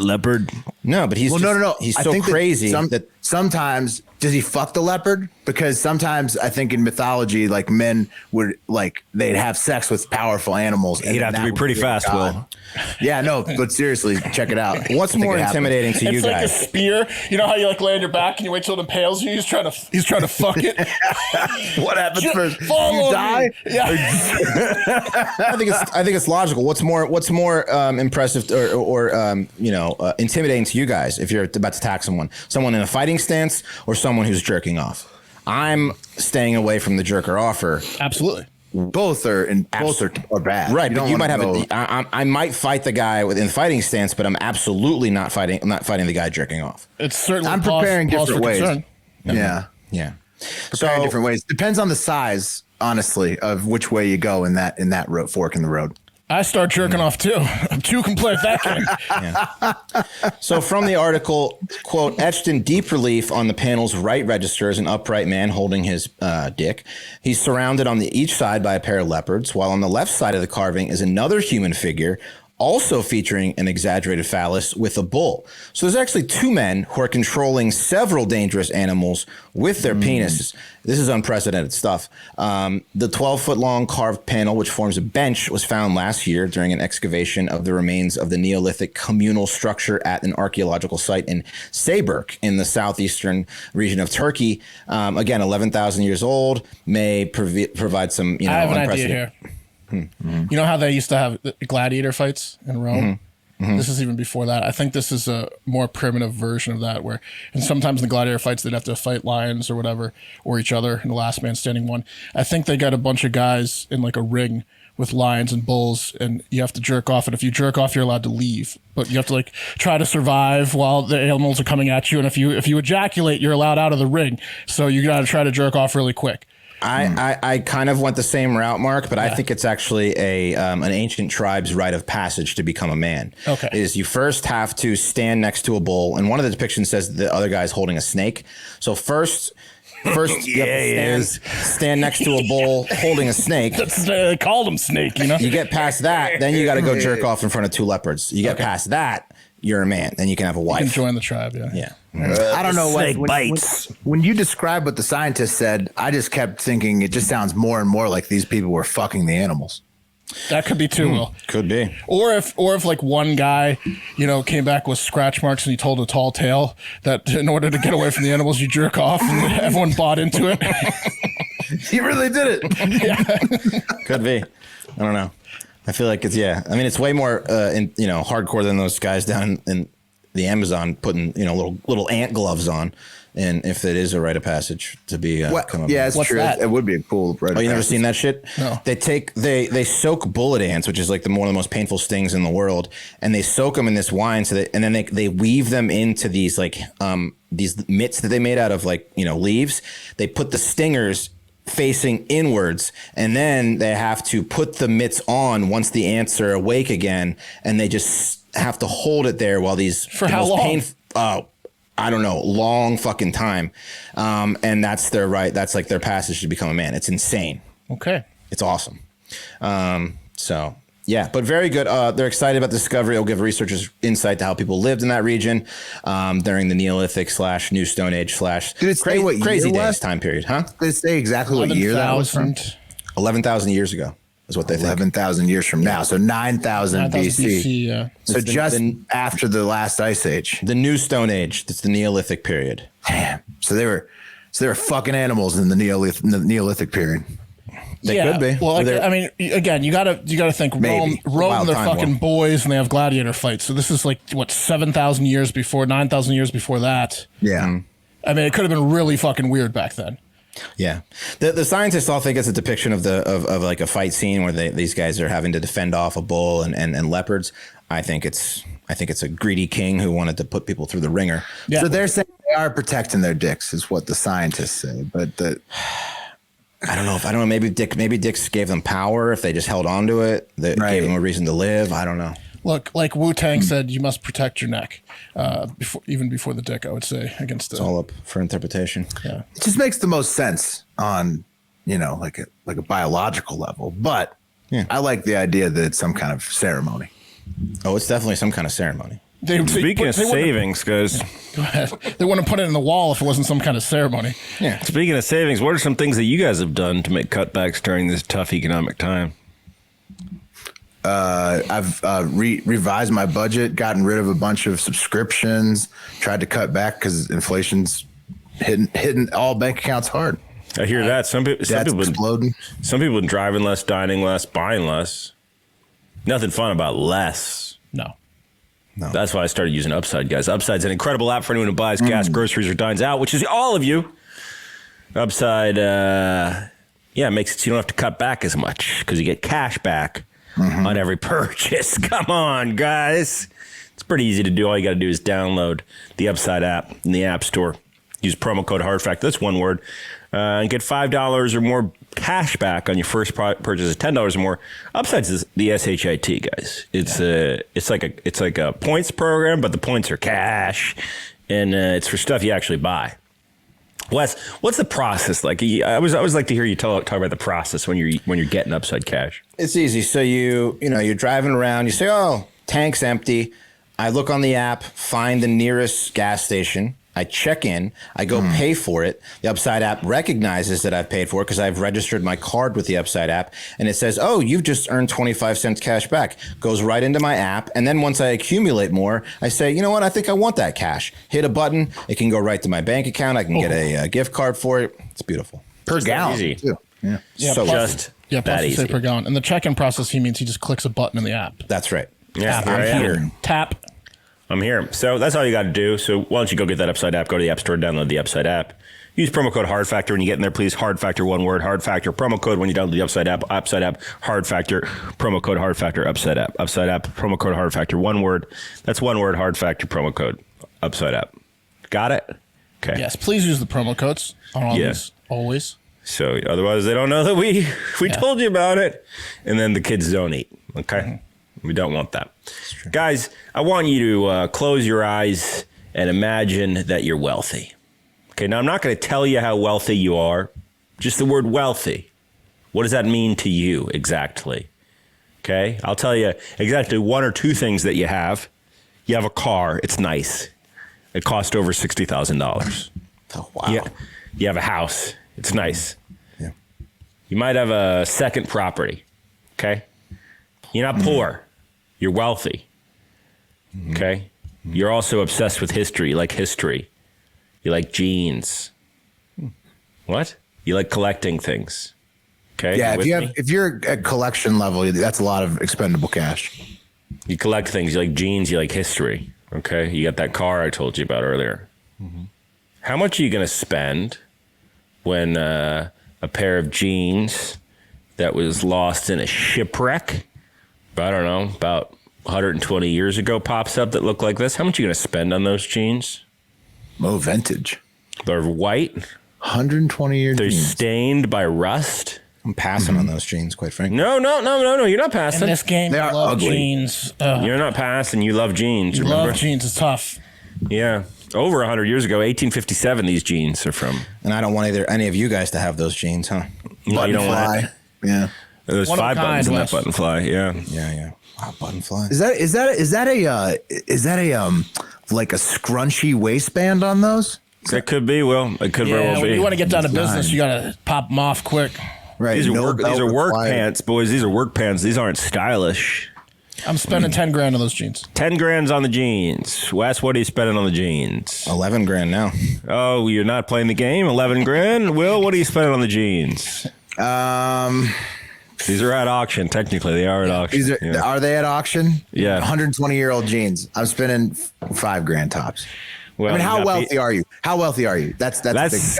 Speaker 6: leopard.
Speaker 1: No, but he's
Speaker 3: no.
Speaker 1: He's so crazy that
Speaker 3: sometimes does he fuck the leopard? Because sometimes I think in mythology, like men would they'd have sex with powerful animals.
Speaker 6: He'd have to be pretty fast, Will.
Speaker 3: Yeah, no, but seriously, check it out.
Speaker 1: What's more intimidating to you
Speaker 2: guys? It's like a spear. You know how you lay on your back and you wait till it impales you? He's trying to fuck it.
Speaker 3: What happens first? You
Speaker 2: die? Yeah.
Speaker 1: I think it's logical. What's more impressive or intimidating to you guys if you're about to attack someone in a fighting stance or someone who's jerking off? I'm staying away from the jerker offer.
Speaker 2: Absolutely.
Speaker 3: Both are bad.
Speaker 1: Right, but you might have I might fight the guy within fighting stance, but I'm absolutely not fighting. I'm not fighting the guy jerking off.
Speaker 2: It's certainly
Speaker 3: I'm preparing different ways.
Speaker 1: Yeah.
Speaker 3: Preparing different ways. Depends on the size, honestly, of which way you go in that fork in the road.
Speaker 2: I start jerking off too. Two can play at that game.
Speaker 1: So from the article, quote, etched in deep relief on the panel's right register is an upright man holding his dick. He's surrounded on each side by a pair of leopards, while on the left side of the carving is another human figure, also featuring an exaggerated phallus with a bull. So there's actually two men who are controlling several dangerous animals with their penises. This is unprecedented stuff. The 12-foot-long carved panel, which forms a bench, was found last year during an excavation of the remains of the Neolithic communal structure at an archaeological site in Sayburk in the southeastern region of Turkey. Again, 11,000 years old, may provide some,
Speaker 2: I have an idea here. You know how they used to have gladiator fights in Rome? This is even before that. I think this is a more primitive version of that where, and sometimes in the gladiator fights, they'd have to fight lions or whatever, or each other in the last man standing one. I think they got a bunch of guys in like a ring with lions and bulls, and you have to jerk off. And if you jerk off, you're allowed to leave, but you have to like try to survive while the animals are coming at you. And if you ejaculate, you're allowed out of the ring. So you got to try to jerk off really quick.
Speaker 1: I kind of went the same route, Mark, but I think it's actually an ancient tribe's rite of passage to become a man.
Speaker 2: Okay.
Speaker 1: Is you first have to stand next to a bull, and one of the depictions says the other guy's holding a snake. So first you have to stand next to a bull holding a snake.
Speaker 2: They called him Snake, you know?
Speaker 1: You get past that, then you got to go jerk off in front of 2 leopards. You get past that, you're a man. Then you can have a wife.
Speaker 2: You can join the tribe, yeah.
Speaker 1: Yeah.
Speaker 3: I don't know
Speaker 6: Snake
Speaker 3: what
Speaker 6: bites.
Speaker 3: when you describe what the scientist said, I just kept thinking it just sounds more and more like these people were fucking the animals.
Speaker 2: That could be too, Will.
Speaker 1: Could be.
Speaker 2: Or if like one guy, came back with scratch marks and he told a tall tale that in order to get away from the animals, you jerk off, and everyone bought into it.
Speaker 3: He really did it.
Speaker 1: Could be. I don't know. I feel like it's way more hardcore than those guys down in the Amazon putting little ant gloves on, and if it is a rite of passage to be
Speaker 3: it's
Speaker 2: What's
Speaker 3: true.
Speaker 2: that?
Speaker 3: It would be a cool rite of passage.
Speaker 1: You never seen that shit?
Speaker 2: No.
Speaker 1: They soak bullet ants, which is like one of the most painful stings in the world, and they soak them in this wine and then they weave them into these these mitts that they made out of leaves. They put the stingers facing inwards, and then they have to put the mitts on once the ants are awake again, and they just have to hold it there while these
Speaker 2: for how long?
Speaker 1: I don't know, long fucking time, and that's their right. That's like their passage to become a man. It's insane.
Speaker 2: Okay,
Speaker 1: it's awesome. So yeah, but very good. They're excited about the discovery. It'll give researchers insight to how people lived in that region during the Neolithic / New Stone Age /
Speaker 3: Did it say what
Speaker 1: crazy
Speaker 3: year
Speaker 1: days time period, huh?
Speaker 3: Did it say exactly what year that was from?
Speaker 1: 11,000 years ago is what they think.
Speaker 3: 11,000 years from now, so 9,000 BC.
Speaker 2: Yeah.
Speaker 3: So just after the last ice age,
Speaker 1: the New Stone Age. That's the Neolithic period.
Speaker 3: Damn. So they were fucking animals in the Neolithic period.
Speaker 1: They could be.
Speaker 2: Well, again, you gotta think
Speaker 3: Maybe.
Speaker 2: Rome, they're
Speaker 1: time
Speaker 2: fucking
Speaker 1: war.
Speaker 2: boys, and they have gladiator fights. So this is 7,000 years before, 9,000 years before that.
Speaker 3: Yeah.
Speaker 2: I mean, it could have been really fucking weird back then.
Speaker 1: Yeah, the scientists all think it's a depiction of like a fight scene where these guys are having to defend off a bull and leopards. I think it's a greedy king who wanted to put people through the ringer.
Speaker 2: Yeah.
Speaker 3: So they're saying they are protecting their dicks, is what the scientists say. But
Speaker 1: I don't know. Maybe Dicks gave them power if they just held on to it. That gave them a reason to live. I don't know.
Speaker 2: Look, like Wu-Tang said, you must protect your neck before the dick, I would say, against
Speaker 1: It's all up for interpretation.
Speaker 2: Yeah.
Speaker 3: it just makes the most sense on, like a biological level. But I like the idea that it's some kind of ceremony.
Speaker 1: Oh, it's definitely some kind of ceremony.
Speaker 6: Speaking of savings, guys.
Speaker 2: Go ahead. They wouldn't put it in the wall if it wasn't some kind of ceremony.
Speaker 1: Yeah.
Speaker 6: Speaking of savings, what are some things that you guys have done to make cutbacks during this tough economic time?
Speaker 3: I've revised my budget, gotten rid of a bunch of subscriptions, tried to cut back because inflation's hitting all bank accounts hard.
Speaker 6: I hear that. Some people
Speaker 3: Exploding.
Speaker 6: Some people been driving less, dining less, buying less. Nothing fun about less.
Speaker 2: No.
Speaker 6: That's why I started using Upside, guys. Upside's an incredible app for anyone who buys gas, groceries, or dines out, which is all of you. Upside, makes it so you don't have to cut back as much because you get cash back on every purchase. Come on, guys. It's pretty easy to do. All you got to do is download the Upside app in the App Store. Use promo code HARDFACT. That's one word. And get $5 or more cash back on your first purchase of $10 or more. Upside's is the SHIT, guys. It's like a points program, but the points are cash, and it's for stuff you actually buy. Wes, what's the process like? I always like to hear you talk about the process when you're getting Upside cash.
Speaker 1: It's easy. So you're driving around. You say, "Oh, tank's empty." I look on the app, find the nearest gas station. I check in, I go pay for it. The Upside app recognizes that I've paid for it because I've registered my card with the Upside app. And it says, "Oh, you've just earned 25 cents cash back." Goes right into my app. And then once I accumulate more, I say, "You know what? I think I want that cash." Hit a button. It can go right to my bank account. I can get a gift card for it. It's beautiful.
Speaker 3: Per gallon.
Speaker 6: Easy.
Speaker 3: Too. Yeah.
Speaker 2: Yeah,
Speaker 1: So
Speaker 2: plus
Speaker 6: just
Speaker 2: plus
Speaker 6: that
Speaker 2: you say
Speaker 6: easy.
Speaker 2: per gallon. And the check-in process, he means he just clicks a button in the app.
Speaker 1: That's right.
Speaker 6: Yeah,
Speaker 2: I'm
Speaker 6: here I am.
Speaker 2: here. Tap.
Speaker 6: I'm here. So that's all you got to do. So why don't you go get that Upside app? Go to the App Store, download the Upside app. Use promo code Hard Factor when you get in there, please. Hard Factor, one word, Hard Factor. Promo code when you download the Upside app. Upside app, Hard Factor. Promo code Hard Factor, Upside app. Upside app, promo code Hard Factor, one word. That's one word, Hard Factor, promo code Upside app. Got it? Okay.
Speaker 2: Yes, please use the promo codes on all these. Always.
Speaker 6: So otherwise they don't know that we told you about it. And then the kids don't eat. Okay? Mm-hmm. We don't want that. Guys, I want you to close your eyes and imagine that you're wealthy. Okay, now I'm not going to tell you how wealthy you are. Just the word wealthy. What does that mean to you exactly? Okay, I'll tell you exactly one or two things that you have. You have a car. It's nice. It cost over $60,000.
Speaker 1: Oh, wow.
Speaker 6: Yeah. You have a house. It's nice.
Speaker 1: Yeah.
Speaker 6: You might have a second property. Okay. You're not poor. You're wealthy. Okay. You're also obsessed with history. You like history. You like jeans. What? You like collecting things. Okay.
Speaker 3: Yeah,
Speaker 6: You
Speaker 3: if you're at collection level, that's a lot of expendable cash.
Speaker 6: You collect things. You like jeans. You like history. Okay. You got that car I told you about earlier. How much are you going to spend when a pair of jeans that was lost in a shipwreck, I don't know, about 120 years ago pops up that look like this? How much are you going to spend on those jeans?
Speaker 3: Oh, vintage.
Speaker 6: They're white.
Speaker 3: 120 years.
Speaker 6: They're stained by rust.
Speaker 1: I'm passing on those jeans, quite frankly.
Speaker 6: No. You're not
Speaker 2: In
Speaker 6: passing.
Speaker 2: this game,
Speaker 3: They
Speaker 2: I
Speaker 3: are
Speaker 2: love
Speaker 3: ugly.
Speaker 2: jeans.
Speaker 6: You're not passing. You love jeans.
Speaker 2: You
Speaker 6: Remember?
Speaker 2: love jeans. It's tough.
Speaker 6: Yeah. Over 100 years ago, 1857, these jeans are from.
Speaker 1: And I don't want any of you guys to have those jeans, huh?
Speaker 6: No, you don't want
Speaker 3: Fly.
Speaker 6: it.
Speaker 3: Yeah.
Speaker 6: There's
Speaker 2: One of a
Speaker 6: 5 buttons
Speaker 2: kind,
Speaker 6: in
Speaker 2: Wes.
Speaker 6: that button fly. Yeah.
Speaker 1: Yeah. Wow, button fly.
Speaker 3: Is that a like a scrunchy waistband on those?
Speaker 6: That could be. Well, it could very
Speaker 2: Yeah,
Speaker 6: well
Speaker 2: when
Speaker 6: be.
Speaker 2: you want to get down to
Speaker 3: Design.
Speaker 2: business, you got to pop them off quick.
Speaker 3: Right.
Speaker 6: These are
Speaker 3: no
Speaker 6: work.
Speaker 3: belt
Speaker 6: These are work
Speaker 3: required.
Speaker 6: pants, boys. These are work pants. These aren't stylish.
Speaker 2: I'm spending 10 grand on those jeans.
Speaker 6: 10 grand's on the jeans. Wes, what are you spending on the jeans?
Speaker 1: 11 grand now.
Speaker 6: Oh, you're not playing the game? 11 grand? Will, what are you spending on the jeans? These are at auction. Technically, they are at auction.
Speaker 3: These are they at auction?
Speaker 6: Yeah.
Speaker 3: 120-year-old jeans. I'm spending $5 grand tops.
Speaker 6: Well,
Speaker 3: I mean,
Speaker 6: you
Speaker 3: how
Speaker 6: got
Speaker 3: wealthy are you? How wealthy are you? That's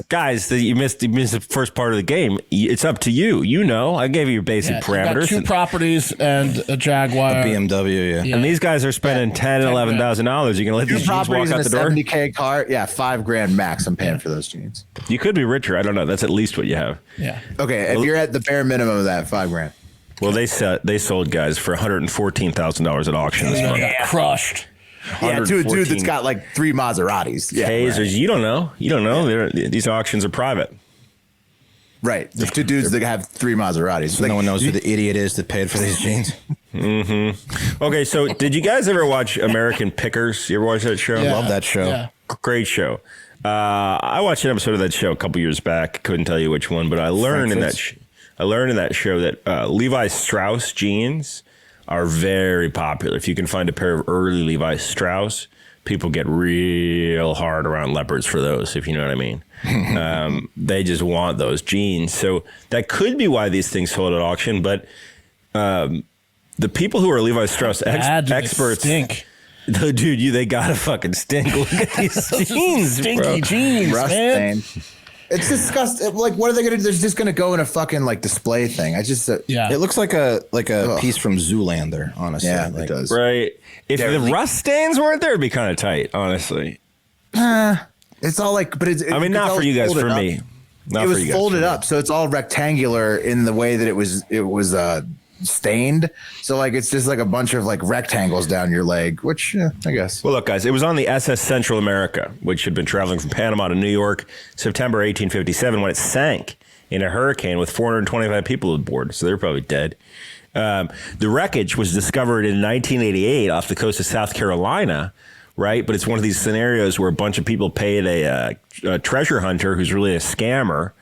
Speaker 6: guys. You missed the first part of the game. It's up to you. You know, I gave you your basic
Speaker 2: Yeah,
Speaker 6: parameters.
Speaker 2: you got 2 properties and a Jaguar.
Speaker 1: BMW, yeah.
Speaker 6: And these guys are spending $10,000 and $11,000. You're gonna let
Speaker 3: Two
Speaker 6: these jeans walk
Speaker 3: properties
Speaker 6: out
Speaker 3: in
Speaker 6: the
Speaker 3: a
Speaker 6: door?
Speaker 3: 70K car. Yeah, $5 grand max. I'm paying for those jeans.
Speaker 6: You could be richer. I don't know. That's at least what you have.
Speaker 2: Yeah.
Speaker 3: Okay, if you're at the bare minimum of that, $5 grand.
Speaker 6: Well, they sold guys for $114,000 at auction this month.
Speaker 2: Got crushed.
Speaker 3: Yeah, to a dude
Speaker 6: 114
Speaker 3: that's got like 3 Maseratis. Yeah,
Speaker 6: Tasers.
Speaker 3: right.
Speaker 6: You don't know. These auctions are private.
Speaker 3: Right. There's 2 dudes that have 3 Maseratis.
Speaker 1: No one knows who the idiot is that paid for these jeans.
Speaker 6: Okay, so did you guys ever watch American Pickers? You ever watch that show?
Speaker 2: Yeah.
Speaker 1: Love that show.
Speaker 2: Yeah.
Speaker 6: Great show. I watched an episode of that show a couple years back. Couldn't tell you which one, but I learned in that show that Levi Strauss jeans are very popular. If you can find a pair of early Levi Strauss, people get real hard around leopards for those, if you know what I mean. They just want those jeans. So that could be why these things sold at auction. But the people who are Levi Strauss experts,
Speaker 2: stink.
Speaker 6: dude, they gotta fucking stink. Look at these jeans,
Speaker 2: Stinky
Speaker 6: bro.
Speaker 2: jeans,
Speaker 3: Rust
Speaker 2: man.
Speaker 3: stain. It's disgusting. Like, what are they gonna do? They're just gonna go in a fucking like display thing. I just
Speaker 2: Yeah.
Speaker 1: It looks like a piece from Zoolander, honestly.
Speaker 3: yeah,
Speaker 1: Like,
Speaker 3: it does.
Speaker 6: Right. If
Speaker 3: They're
Speaker 6: the
Speaker 3: le-
Speaker 6: rust stains weren't there, it'd be kind of tight, honestly.
Speaker 3: It's all like, but it's.
Speaker 6: I mean, not for you guys, for me. Not
Speaker 3: It
Speaker 6: for
Speaker 3: was
Speaker 6: you guys,
Speaker 3: folded
Speaker 6: for me.
Speaker 3: up, so it's all rectangular in the way that it was stained. So like, it's just like a bunch of like rectangles down your leg, which I guess.
Speaker 6: Well, look, guys, it was on the SS Central America, which had been traveling from Panama to New York, September 1857, when it sank in a hurricane with 425 people aboard. So they're probably dead. The wreckage was discovered in 1988 off the coast of South Carolina, right? But it's one of these scenarios where a bunch of people paid a treasure hunter who's really a scammer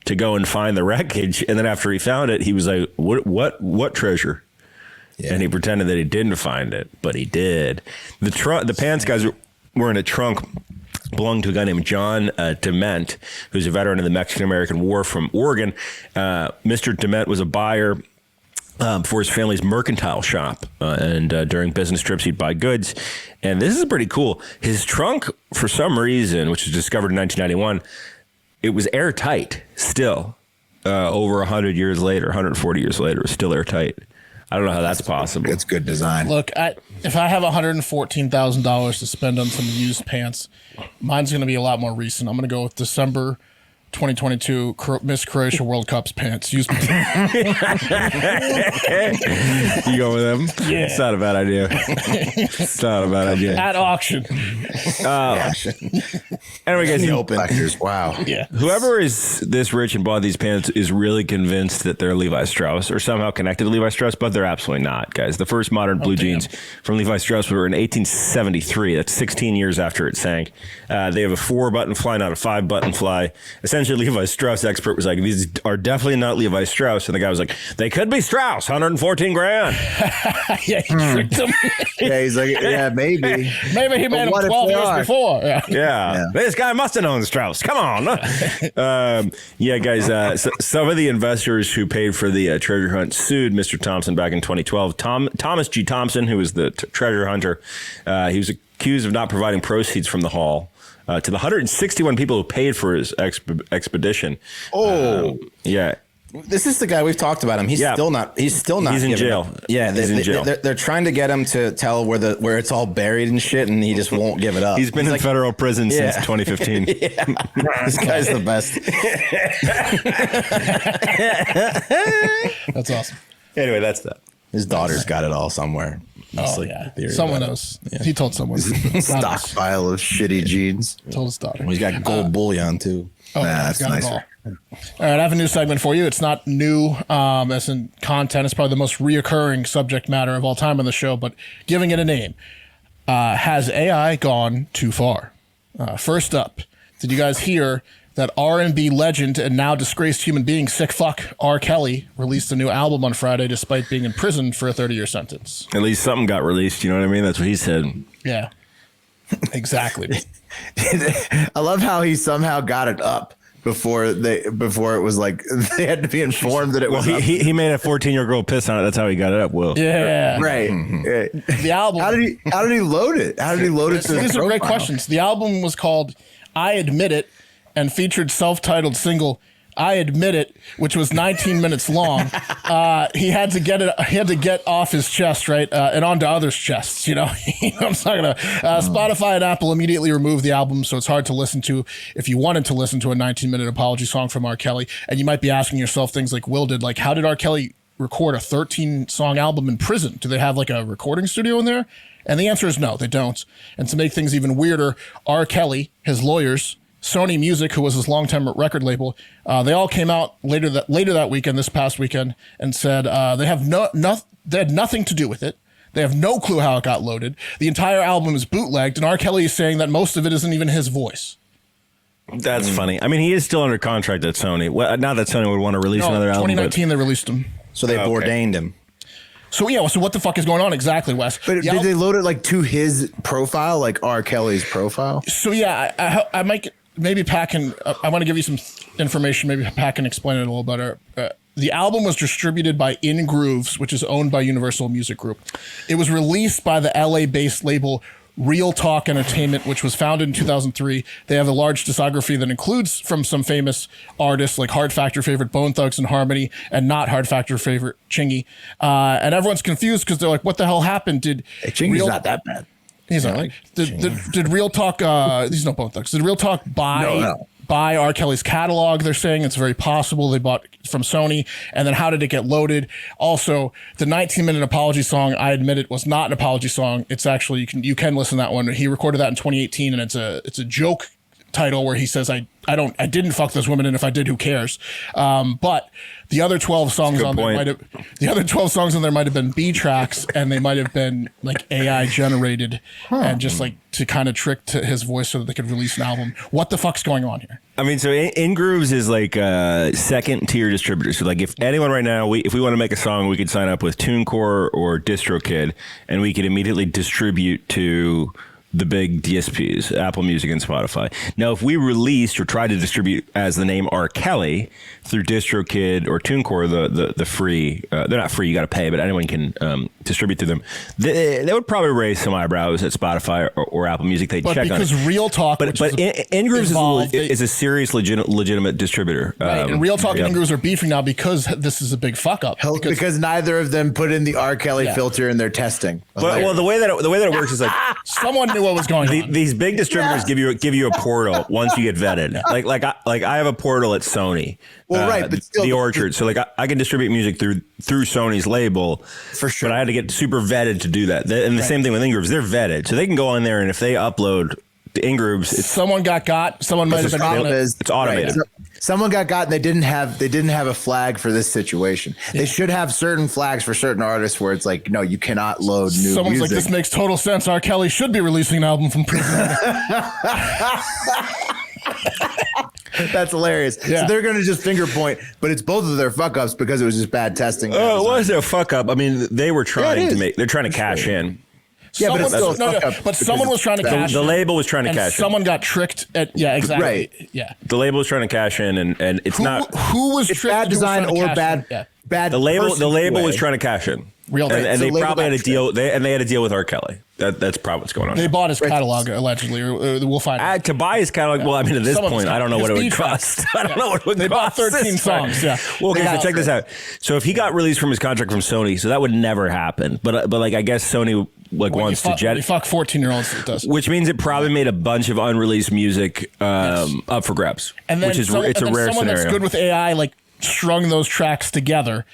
Speaker 6: to go and find the wreckage. And then after he found it, he was like, what treasure? Yeah. And he pretended that he didn't find it, but he did. The pants guys were in a trunk belonging to a guy named John Dement, who's a veteran of the Mexican-American War from Oregon. Mr. Dement was a buyer for his family's mercantile shop. And during business trips, he'd buy goods. And this is pretty cool. His trunk, for some reason, which was discovered in 1991, it was airtight still. Over 100 years later, 140 years later, it was still airtight. I don't know how that's possible.
Speaker 3: It's good design.
Speaker 2: Look, if I have $114,000 to spend on some used pants, mine's going to be a lot more recent. I'm going to go with December 2022 Miss Croatia World Cup's pants. Used pants.
Speaker 6: You go with them?
Speaker 2: Yeah.
Speaker 6: It's not a bad idea. It's not a bad idea.
Speaker 2: At auction.
Speaker 6: Anyway, guys,
Speaker 3: The collectors. Wow.
Speaker 2: Yeah.
Speaker 6: whoever is this rich and bought these pants is really convinced that they're Levi Strauss or somehow connected to Levi Strauss, but they're absolutely not, guys. The first modern blue jeans from Levi Strauss were in 1873. That's 16 years after it sank. They have a 4-button fly, not a 5-button fly. Essentially, Levi Strauss expert was like, these are definitely not Levi Strauss. And the guy was like, they could be Strauss, 114 grand.
Speaker 2: Yeah, he tricked him.
Speaker 3: Yeah, he's like, yeah, maybe.
Speaker 2: Maybe he made them 12 years before.
Speaker 6: Yeah. This guy must have known Strauss. Come on. Guys, some of the investors who paid for the treasure hunt sued Mr. Thompson back in 2012. Thomas G. Thompson, who was the treasure hunter, he was accused of not providing proceeds from the haul to the 161 people who paid for his expedition. Yeah.
Speaker 1: This is the guy we've talked about him. He's still not. He's
Speaker 6: in jail.
Speaker 1: Yeah,
Speaker 6: he's in jail.
Speaker 1: They're trying to get him to tell where it's all buried and shit, and he just won't give it up.
Speaker 6: He's been in federal prison since 2015.
Speaker 1: This guy's the best.
Speaker 2: That's awesome.
Speaker 6: Anyway, that's that.
Speaker 1: His daughter's got it all somewhere.
Speaker 2: Someone knows. Yeah. He told someone.
Speaker 3: Stockpile of shitty jeans.
Speaker 2: Told his daughter.
Speaker 1: He's got gold bullion too.
Speaker 3: That's nicer.
Speaker 2: All right, I have a new segment for you. It's not new as in content. It's probably the most reoccurring subject matter of all time on the show, but giving it a name. Has AI gone too far? First up, did you guys hear that R&B legend and now disgraced human being, sick fuck, R. Kelly, released a new album on Friday despite being in prison for a 30-year sentence?
Speaker 6: At least something got released. You know what I mean? That's what he said.
Speaker 2: Yeah, exactly.
Speaker 3: I love how he somehow got it up before it was like they had to be informed that it was.
Speaker 6: Well, he made a 14-year-old girl piss on it. That's how he got it up. Will.
Speaker 2: Yeah,
Speaker 3: right.
Speaker 2: The album.
Speaker 3: How did he load it? How did he load it?
Speaker 2: These are great questions. The album was called "I Admit It" and featured self-titled single "I Admit It," which was 19 minutes long. He had to get it. He had to get off his chest, right, and onto others' chests. You know, I'm talking about. Spotify and Apple immediately removed the album, so it's hard to listen to if you wanted to listen to a 19-minute apology song from R. Kelly. And you might be asking yourself things like Will did, like, how did R. Kelly record a 13-song album in prison? Do they have like a recording studio in there? And the answer is no, they don't. And to make things even weirder, R. Kelly, his lawyers, Sony Music, who was his longtime record label, they all came out later that weekend, this past weekend, and said they had nothing to do with it. They have no clue how it got loaded. The entire album is bootlegged, and R. Kelly is saying that most of it isn't even his voice.
Speaker 6: That's funny. I mean, he is still under contract at Sony. Well, not that Sony would want to release another album.
Speaker 2: 2019, they released him.
Speaker 1: So they ordained him.
Speaker 2: So so what the fuck is going on exactly, Wes?
Speaker 3: But did they load it like to his profile, like R. Kelly's profile?
Speaker 2: So I might. Maybe Pat can, I want to give you some information. Maybe Pat can explain it a little better. The album was distributed by In Grooves, which is owned by Universal Music Group. It was released by the LA-based label Real Talk Entertainment, which was founded in 2003. They have a large discography that includes from some famous artists like Hard Factor favorite Bone Thugs and Harmony and not Hard Factor favorite Chingy. And everyone's confused because they're like, what the hell happened?
Speaker 3: Chingy's not that bad.
Speaker 2: He's not like. Did Real Talk? These no Bone Thugs. Did Real Talk buy R. Kelly's catalog? They're saying it's very possible they bought from Sony. And then how did it get loaded? Also, the 19-minute apology song, I Admit It, was not an apology song. It's actually you can listen to that one. He recorded that in 2018, and it's a joke title where he says I didn't fuck those women, and if I did, who cares? But the other 12 songs on there might have been B tracks, and they might have been like AI generated and just like to kind of trick to his voice so that they could release an album. What the fuck's going on here?
Speaker 6: I mean, so In Grooves is like a second tier distributor. So like if anyone right now, if we want to make a song, we could sign up with TuneCore or DistroKid, and we could immediately distribute to the big DSPs, Apple Music and Spotify. Now, if we released or tried to distribute as the name R. Kelly through DistroKid or TuneCore, the free, they're not free, you got to pay, but anyone can distribute through them. They would probably raise some eyebrows at Spotify or Apple Music. They'd check on it.
Speaker 2: Because Real Talk,
Speaker 6: but Ingrooves is a serious, legitimate distributor.
Speaker 2: Right, and Real Talk and Ingrooves are beefing now because this is a big fuck up.
Speaker 3: Because neither of them put in the R. Kelly filter in their testing.
Speaker 6: But the way that it works is like
Speaker 2: someone knew what was going on.
Speaker 6: These big distributors give you a portal once you get vetted. Like I have a portal at Sony.
Speaker 3: Well, right, but still,
Speaker 6: the Orchard. So like I can distribute music through Sony's label
Speaker 3: for sure.
Speaker 6: But I had to get super vetted to do that. And the same thing with Ingrooves. They're vetted, so they can go on there, and if they upload to Ingrooves,
Speaker 2: someone got. Someone might have been.
Speaker 6: It's automated.
Speaker 3: Right. Someone got and they didn't have a flag for this situation. They should have certain flags for certain artists where it's like, no, you cannot load new
Speaker 2: Someone's
Speaker 3: music.
Speaker 2: like, this makes total sense. R. Kelly should be releasing an album from prison.
Speaker 3: That's hilarious.
Speaker 2: Yeah.
Speaker 3: So they're going to just finger point, but it's both of their fuck ups because it was just bad testing.
Speaker 6: Oh, it was a fuck up. I mean, they were trying they're trying to cash in.
Speaker 3: Yeah, but it's still a fuck up.
Speaker 2: But someone was trying to cash in.
Speaker 6: The label was trying to
Speaker 2: and
Speaker 6: cash in.
Speaker 2: Someone got tricked at, exactly.
Speaker 3: Right.
Speaker 2: Yeah.
Speaker 6: The label was trying to cash in, and it's not.
Speaker 2: Who was
Speaker 3: it's
Speaker 2: tricked?
Speaker 3: bad design or bad.
Speaker 2: Yeah.
Speaker 3: Bad.
Speaker 6: The label
Speaker 3: way.
Speaker 6: was trying to cash in.
Speaker 2: Real
Speaker 6: and they
Speaker 3: label
Speaker 6: probably had a
Speaker 3: got
Speaker 6: deal. They had a deal with R. Kelly. That's probably what's going on.
Speaker 2: They bought his catalog allegedly. Or we'll find out.
Speaker 6: To buy his catalog. Well, I mean, at this point, I don't know what it would cost. I don't know what it would cost.
Speaker 2: They bought 13 songs. Yeah.
Speaker 6: Well, okay, so check this out. So if he got released from his contract from Sony, so that would never happen. But like I guess Sony wants to jet.
Speaker 2: You fuck 14-year-olds. It does.
Speaker 6: Which means it probably made a bunch of unreleased music up for grabs.
Speaker 2: And then
Speaker 6: it's a rare
Speaker 2: someone
Speaker 6: scenario.
Speaker 2: that's good with AI like strung those tracks together,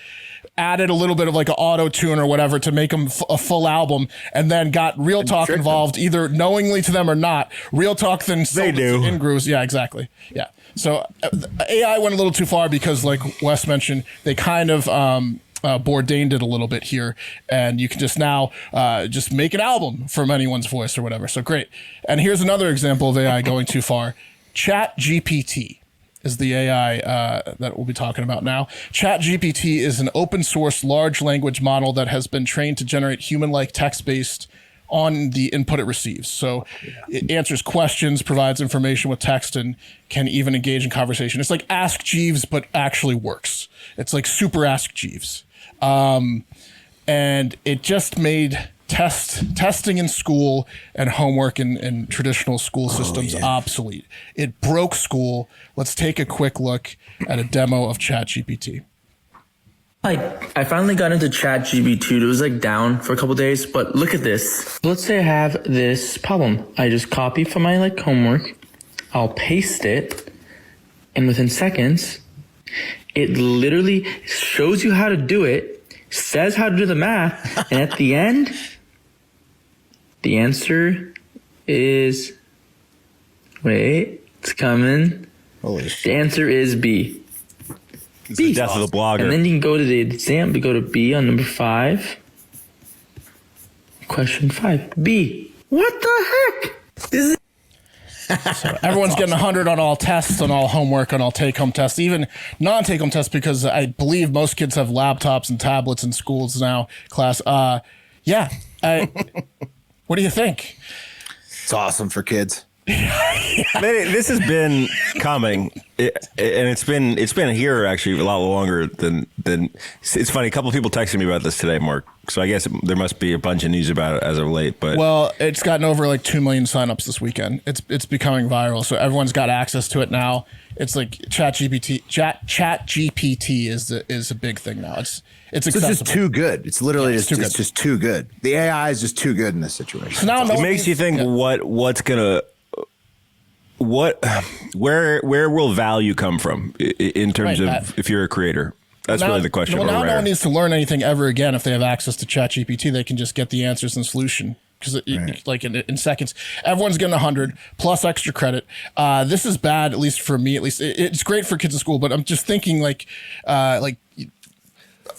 Speaker 2: added a little bit of like an auto tune or whatever to make them a full album, and then got Real Talk involved, either knowingly to them or not. Real Talk then sold it to Ingrooves. Yeah, exactly. Yeah. So AI went a little too far because, like Wes mentioned, they kind of Bourdained it a little bit here, and you can just now just make an album from anyone's voice or whatever. So great. And here's another example of AI going too far. ChatGPT is the AI that we'll be talking about now. ChatGPT is an open source large language model that has been trained to generate human-like text based on the input it receives. So it answers questions, provides information with text, and can even engage in conversation. It's like Ask Jeeves, but actually works. It's like Super Ask Jeeves. And it just made testing in school and homework in traditional school systems obsolete. It broke school. Let's take a quick look at a demo of ChatGPT.
Speaker 7: I finally got into ChatGPT. It was down for a couple days, but look at this. Let's say I have this problem. I just copy from my homework. I'll paste it, and within seconds, it literally shows you how to do it, says how to do the math, and at the end, the answer is, wait, it's coming.
Speaker 3: Holy shit.
Speaker 7: The answer is B.
Speaker 6: It's the death of the blogger.
Speaker 7: And then you can go to the exam, to go to B on number 5. Question 5. B. What the heck? This is
Speaker 2: So everyone's getting 100 on all tests, on all homework, on all take-home tests, even non-take-home tests, because I believe most kids have laptops and tablets in schools now. What do you think?
Speaker 3: It's awesome for kids.
Speaker 6: This has been coming, and it's been here actually a lot longer than. It's funny. A couple of people texted me about this today, Mark. So I guess there must be a bunch of news about it as of late. But
Speaker 2: it's gotten over 2 million signups this weekend. It's becoming viral, so everyone's got access to it now. It's like ChatGPT. ChatGPT is a big thing now. It's accessible.
Speaker 3: It's just too good. It's literally
Speaker 2: it's
Speaker 3: just too good. The AI is just too good in this situation.
Speaker 2: So now
Speaker 6: it makes you think where will value come from in terms of if you're a creator? That's really the question.
Speaker 2: Well, now no one needs to learn anything ever again if they have access to ChatGPT. They can just get the answers and solution because in seconds. Everyone's getting 100 plus extra credit. This is bad, at least for me. At least it's great for kids in school, but I'm just thinking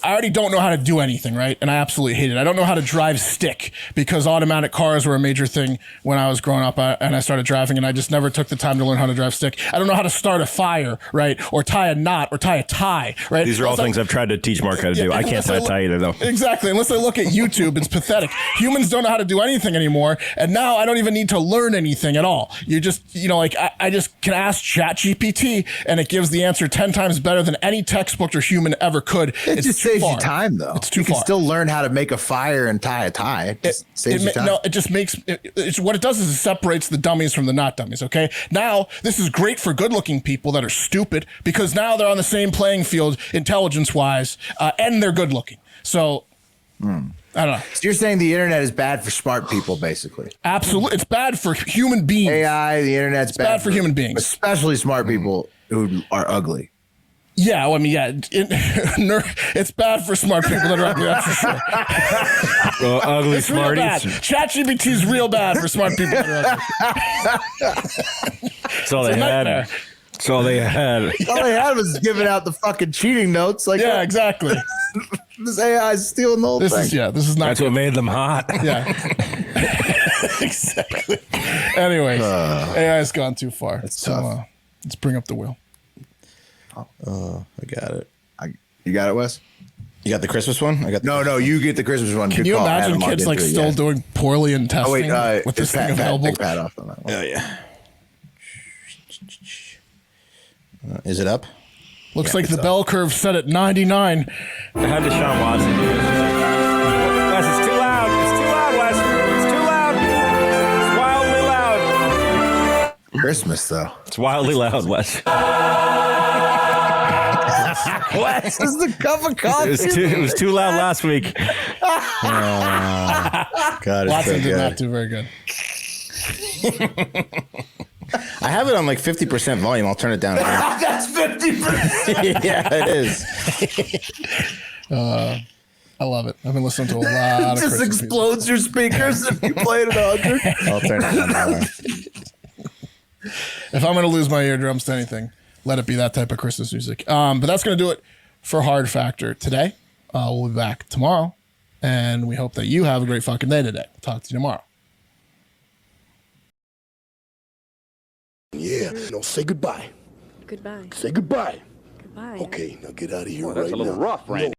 Speaker 2: I already don't know how to do anything, right? And I absolutely hate it. I don't know how to drive stick because automatic cars were a major thing when I was growing up and I started driving, and I just never took the time to learn how to drive stick. I don't know how to start a fire, right? Or tie a knot or tie a tie, right?
Speaker 6: These are all things I've tried to teach Mark how to do. I can't tie a tie either, though.
Speaker 2: Exactly. Unless I look at YouTube, it's pathetic. Humans don't know how to do anything anymore, and now I don't even need to learn anything at all. You just, like I just can ask ChatGPT, and it gives the answer 10 times better than any textbook or human ever could.
Speaker 3: It just saves you time, though.
Speaker 2: It's too far.
Speaker 3: You can still learn how to make a fire and tie a tie. It just saves you time.
Speaker 2: No, it just makes it's what it does is it separates the dummies from the not dummies. Okay, now this is great for good-looking people that are stupid because now they're on the same playing field intelligence-wise, and they're good-looking. So I don't know.
Speaker 3: So you're saying the internet is bad for smart people, basically?
Speaker 2: Absolutely, it's bad for human beings.
Speaker 3: AI, the internet's
Speaker 2: bad for human beings,
Speaker 3: especially smart people who are ugly.
Speaker 2: Yeah, well, I mean, it's bad for smart people that are ugly, that's for sure.
Speaker 6: Well, ugly
Speaker 2: it's real bad. ChatGPT is real bad for smart people that are ugly.
Speaker 6: That's all they had. That's all they had.
Speaker 3: All they had was giving out the fucking cheating notes. Like,
Speaker 2: yeah, exactly.
Speaker 3: This AI is stealing the whole thing.
Speaker 2: This is not.
Speaker 6: That's what made them hot.
Speaker 2: Yeah. Exactly. Anyways, AI's gone too far. So let's bring up the wheel.
Speaker 1: I got it.
Speaker 3: You got it, Wes?
Speaker 1: You got the Christmas one? I got
Speaker 3: No, you get the Christmas one.
Speaker 2: Can you imagine kids like still doing poorly in testing with this thing available?
Speaker 3: Take Pat off on that one.
Speaker 1: Oh, yeah. Is it up?
Speaker 2: Looks like the bell curve set at 99.
Speaker 6: I had Deshaun Watson do this. Wes, it's too loud. It's too loud, Wes. It's too loud. It's wildly loud.
Speaker 3: Christmas, though.
Speaker 6: It's wildly loud, Wes.
Speaker 3: Wes is the cup of coffee.
Speaker 6: It was too loud last week.
Speaker 1: God,
Speaker 2: Watson did not do very good.
Speaker 1: I have it on like 50% volume. I'll turn it down.
Speaker 3: That's 50%.
Speaker 1: Yeah, it is.
Speaker 2: I love it. I've been listening to a lot of
Speaker 3: Just
Speaker 2: Christmas
Speaker 3: explodes your speakers if you play it at 100.
Speaker 1: I'll turn it down.
Speaker 2: If I'm going to lose my eardrums to anything, let it be that type of Christmas music. But that's going to do it for Hard Factor today. We'll be back tomorrow, and we hope that you have a great fucking day today. Talk to you tomorrow.
Speaker 5: Yeah, no, say goodbye.
Speaker 8: Goodbye.
Speaker 5: Say goodbye.
Speaker 8: Goodbye.
Speaker 5: Okay, now get out of here
Speaker 4: That's
Speaker 5: right
Speaker 4: a little
Speaker 5: now.
Speaker 4: rough, Randy.